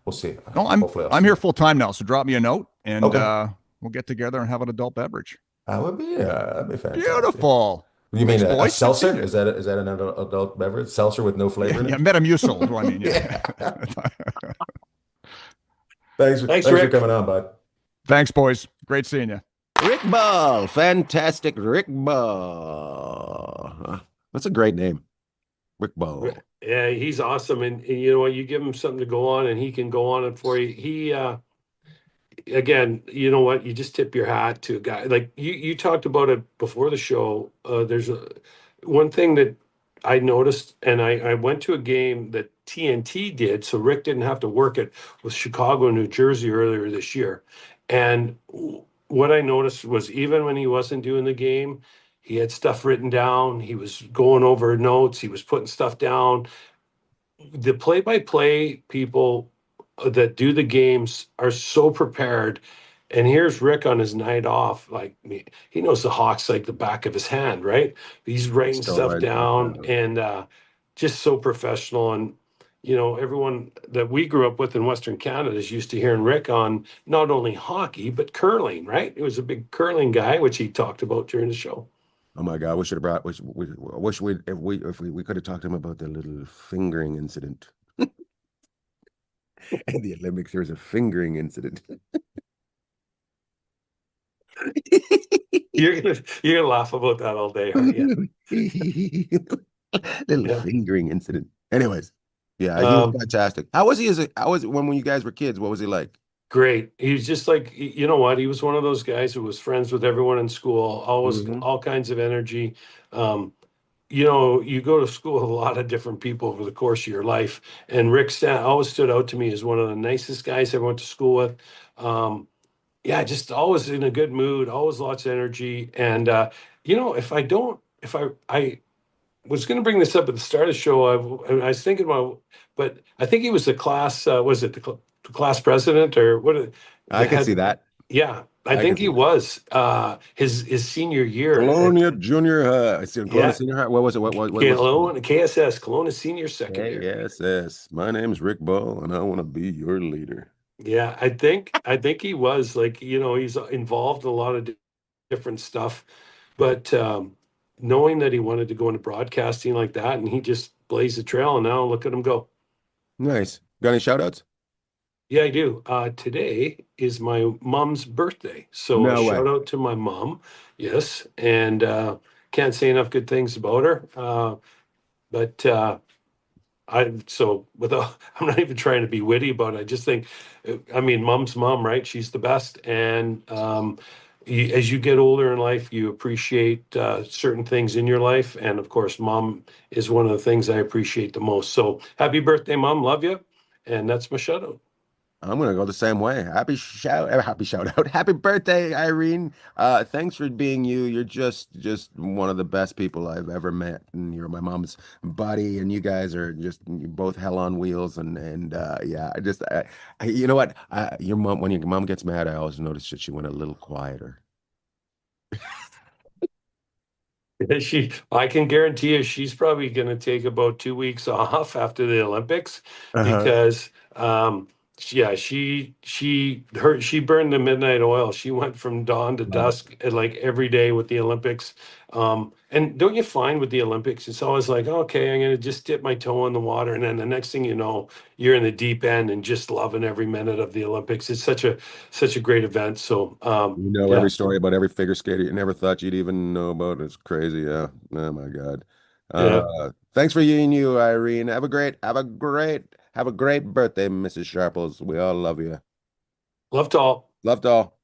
we'll see. No, I'm here full time now. So drop me a note, and we'll get together and have an adult beverage. That'd be fantastic. Beautiful. You mean a Boys, seltzer? Is that an adult beverage? Seltzer with no flavor in it? Yeah, Metamucil is what I mean. Yeah. Thanks for Rick. coming on, bud. Thanks, boys. Great seeing you. Rick Ball, fantastic Rick Ball. That's a great name, Rick Ball. Yeah, he's awesome, and you know what? You give him something to go on, and he can go on it for you. He, again, you know what? You just tip your hat to a guy like you talked about it before the show. There's one thing that I noticed, and I went to a game that TNT did, so Rick didn't have to work it, with Chicago, New Jersey earlier this year. And what I noticed was even when he wasn't doing the game, he had stuff written down. He was going over notes. He was putting stuff down. The play-by-play people that do the games are so prepared. And here's Rick on his night off. Like, he knows the Hawks like the back of his hand, right? He's writing stuff down and just so professional. And, you know, everyone that we grew up with in Western Canada is used to hearing Rick on not only hockey, but curling, right? He was a big curling guy, which he talked about during the show. Oh my God, we should have brought. I wish we could have talked to him about the little fingering incident. In the Olympics, there was a fingering incident. You're gonna laugh about that all day, aren't you? Little fingering incident. Anyways, yeah, he was fantastic. How was he when you guys were kids? What was he like? Great. He was just like, you know what? He was one of those guys who was friends with everyone in school, always all kinds of energy. You know, you go to school with a lot of different people over the course of your life. And Rick always stood out to me as one of the nicest guys I went to school with. Yeah, just always in a good mood, always lots of energy. And, you know, I was going to bring this up at the start of the show. I was thinking about, but I think he was the class, was it the class president or what? I can see that. Yeah, I think he was his senior year. Kelowna Junior High. Kelowna Senior High. What was it? What Kelowna, KSS, Kelowna Senior Second Year. KSS. My name's Rick Ball, and I want to be your leader. Yeah, I think he was, like, you know, he's involved in a lot of different stuff. but knowing that he wanted to go into broadcasting like that, and he just blazed the trail, and now look at him go. Nice. Got any shout outs? Yeah, I do. Today is my mom's birthday. So a No way. shout out to my mom. Yes. And can't say enough good things about her. But without, I'm not even trying to be witty about it. I just think, I mean, mom's mom, right? She's the best. And as you get older in life, you appreciate certain things in your life. And of course, mom is one of the things I appreciate the most. So happy birthday, mom. Love you. And that's my shout out. I'm gonna go the same way. Happy shout out. Happy birthday, Irene. Thanks for being you. You're just one of the best people I've ever met. And you're my mom's buddy, and you guys are just both hell on wheels. And yeah, you know what? Your mom, when your mom gets mad, I always notice that she went a little quieter. I can guarantee you, she's probably going to take about 2 weeks off after the Olympics Uh-huh. because, yeah, she burned the midnight oil. She went from dawn to Love it. dusk, like every day with the Olympics. And don't you find with the Olympics, it's always like, okay, I'm going to just dip my toe in the water, and then the next thing you know, you're in the deep end and just loving every minute of the Olympics. It's such a great event. So, You know yeah, every story about every figure skater you never thought you'd even know about. It's crazy. Yeah. Oh my God. yeah, Thanks for you, Irene. Have a great birthday, Mrs. Sharples. We all love you. love to all. Loved all.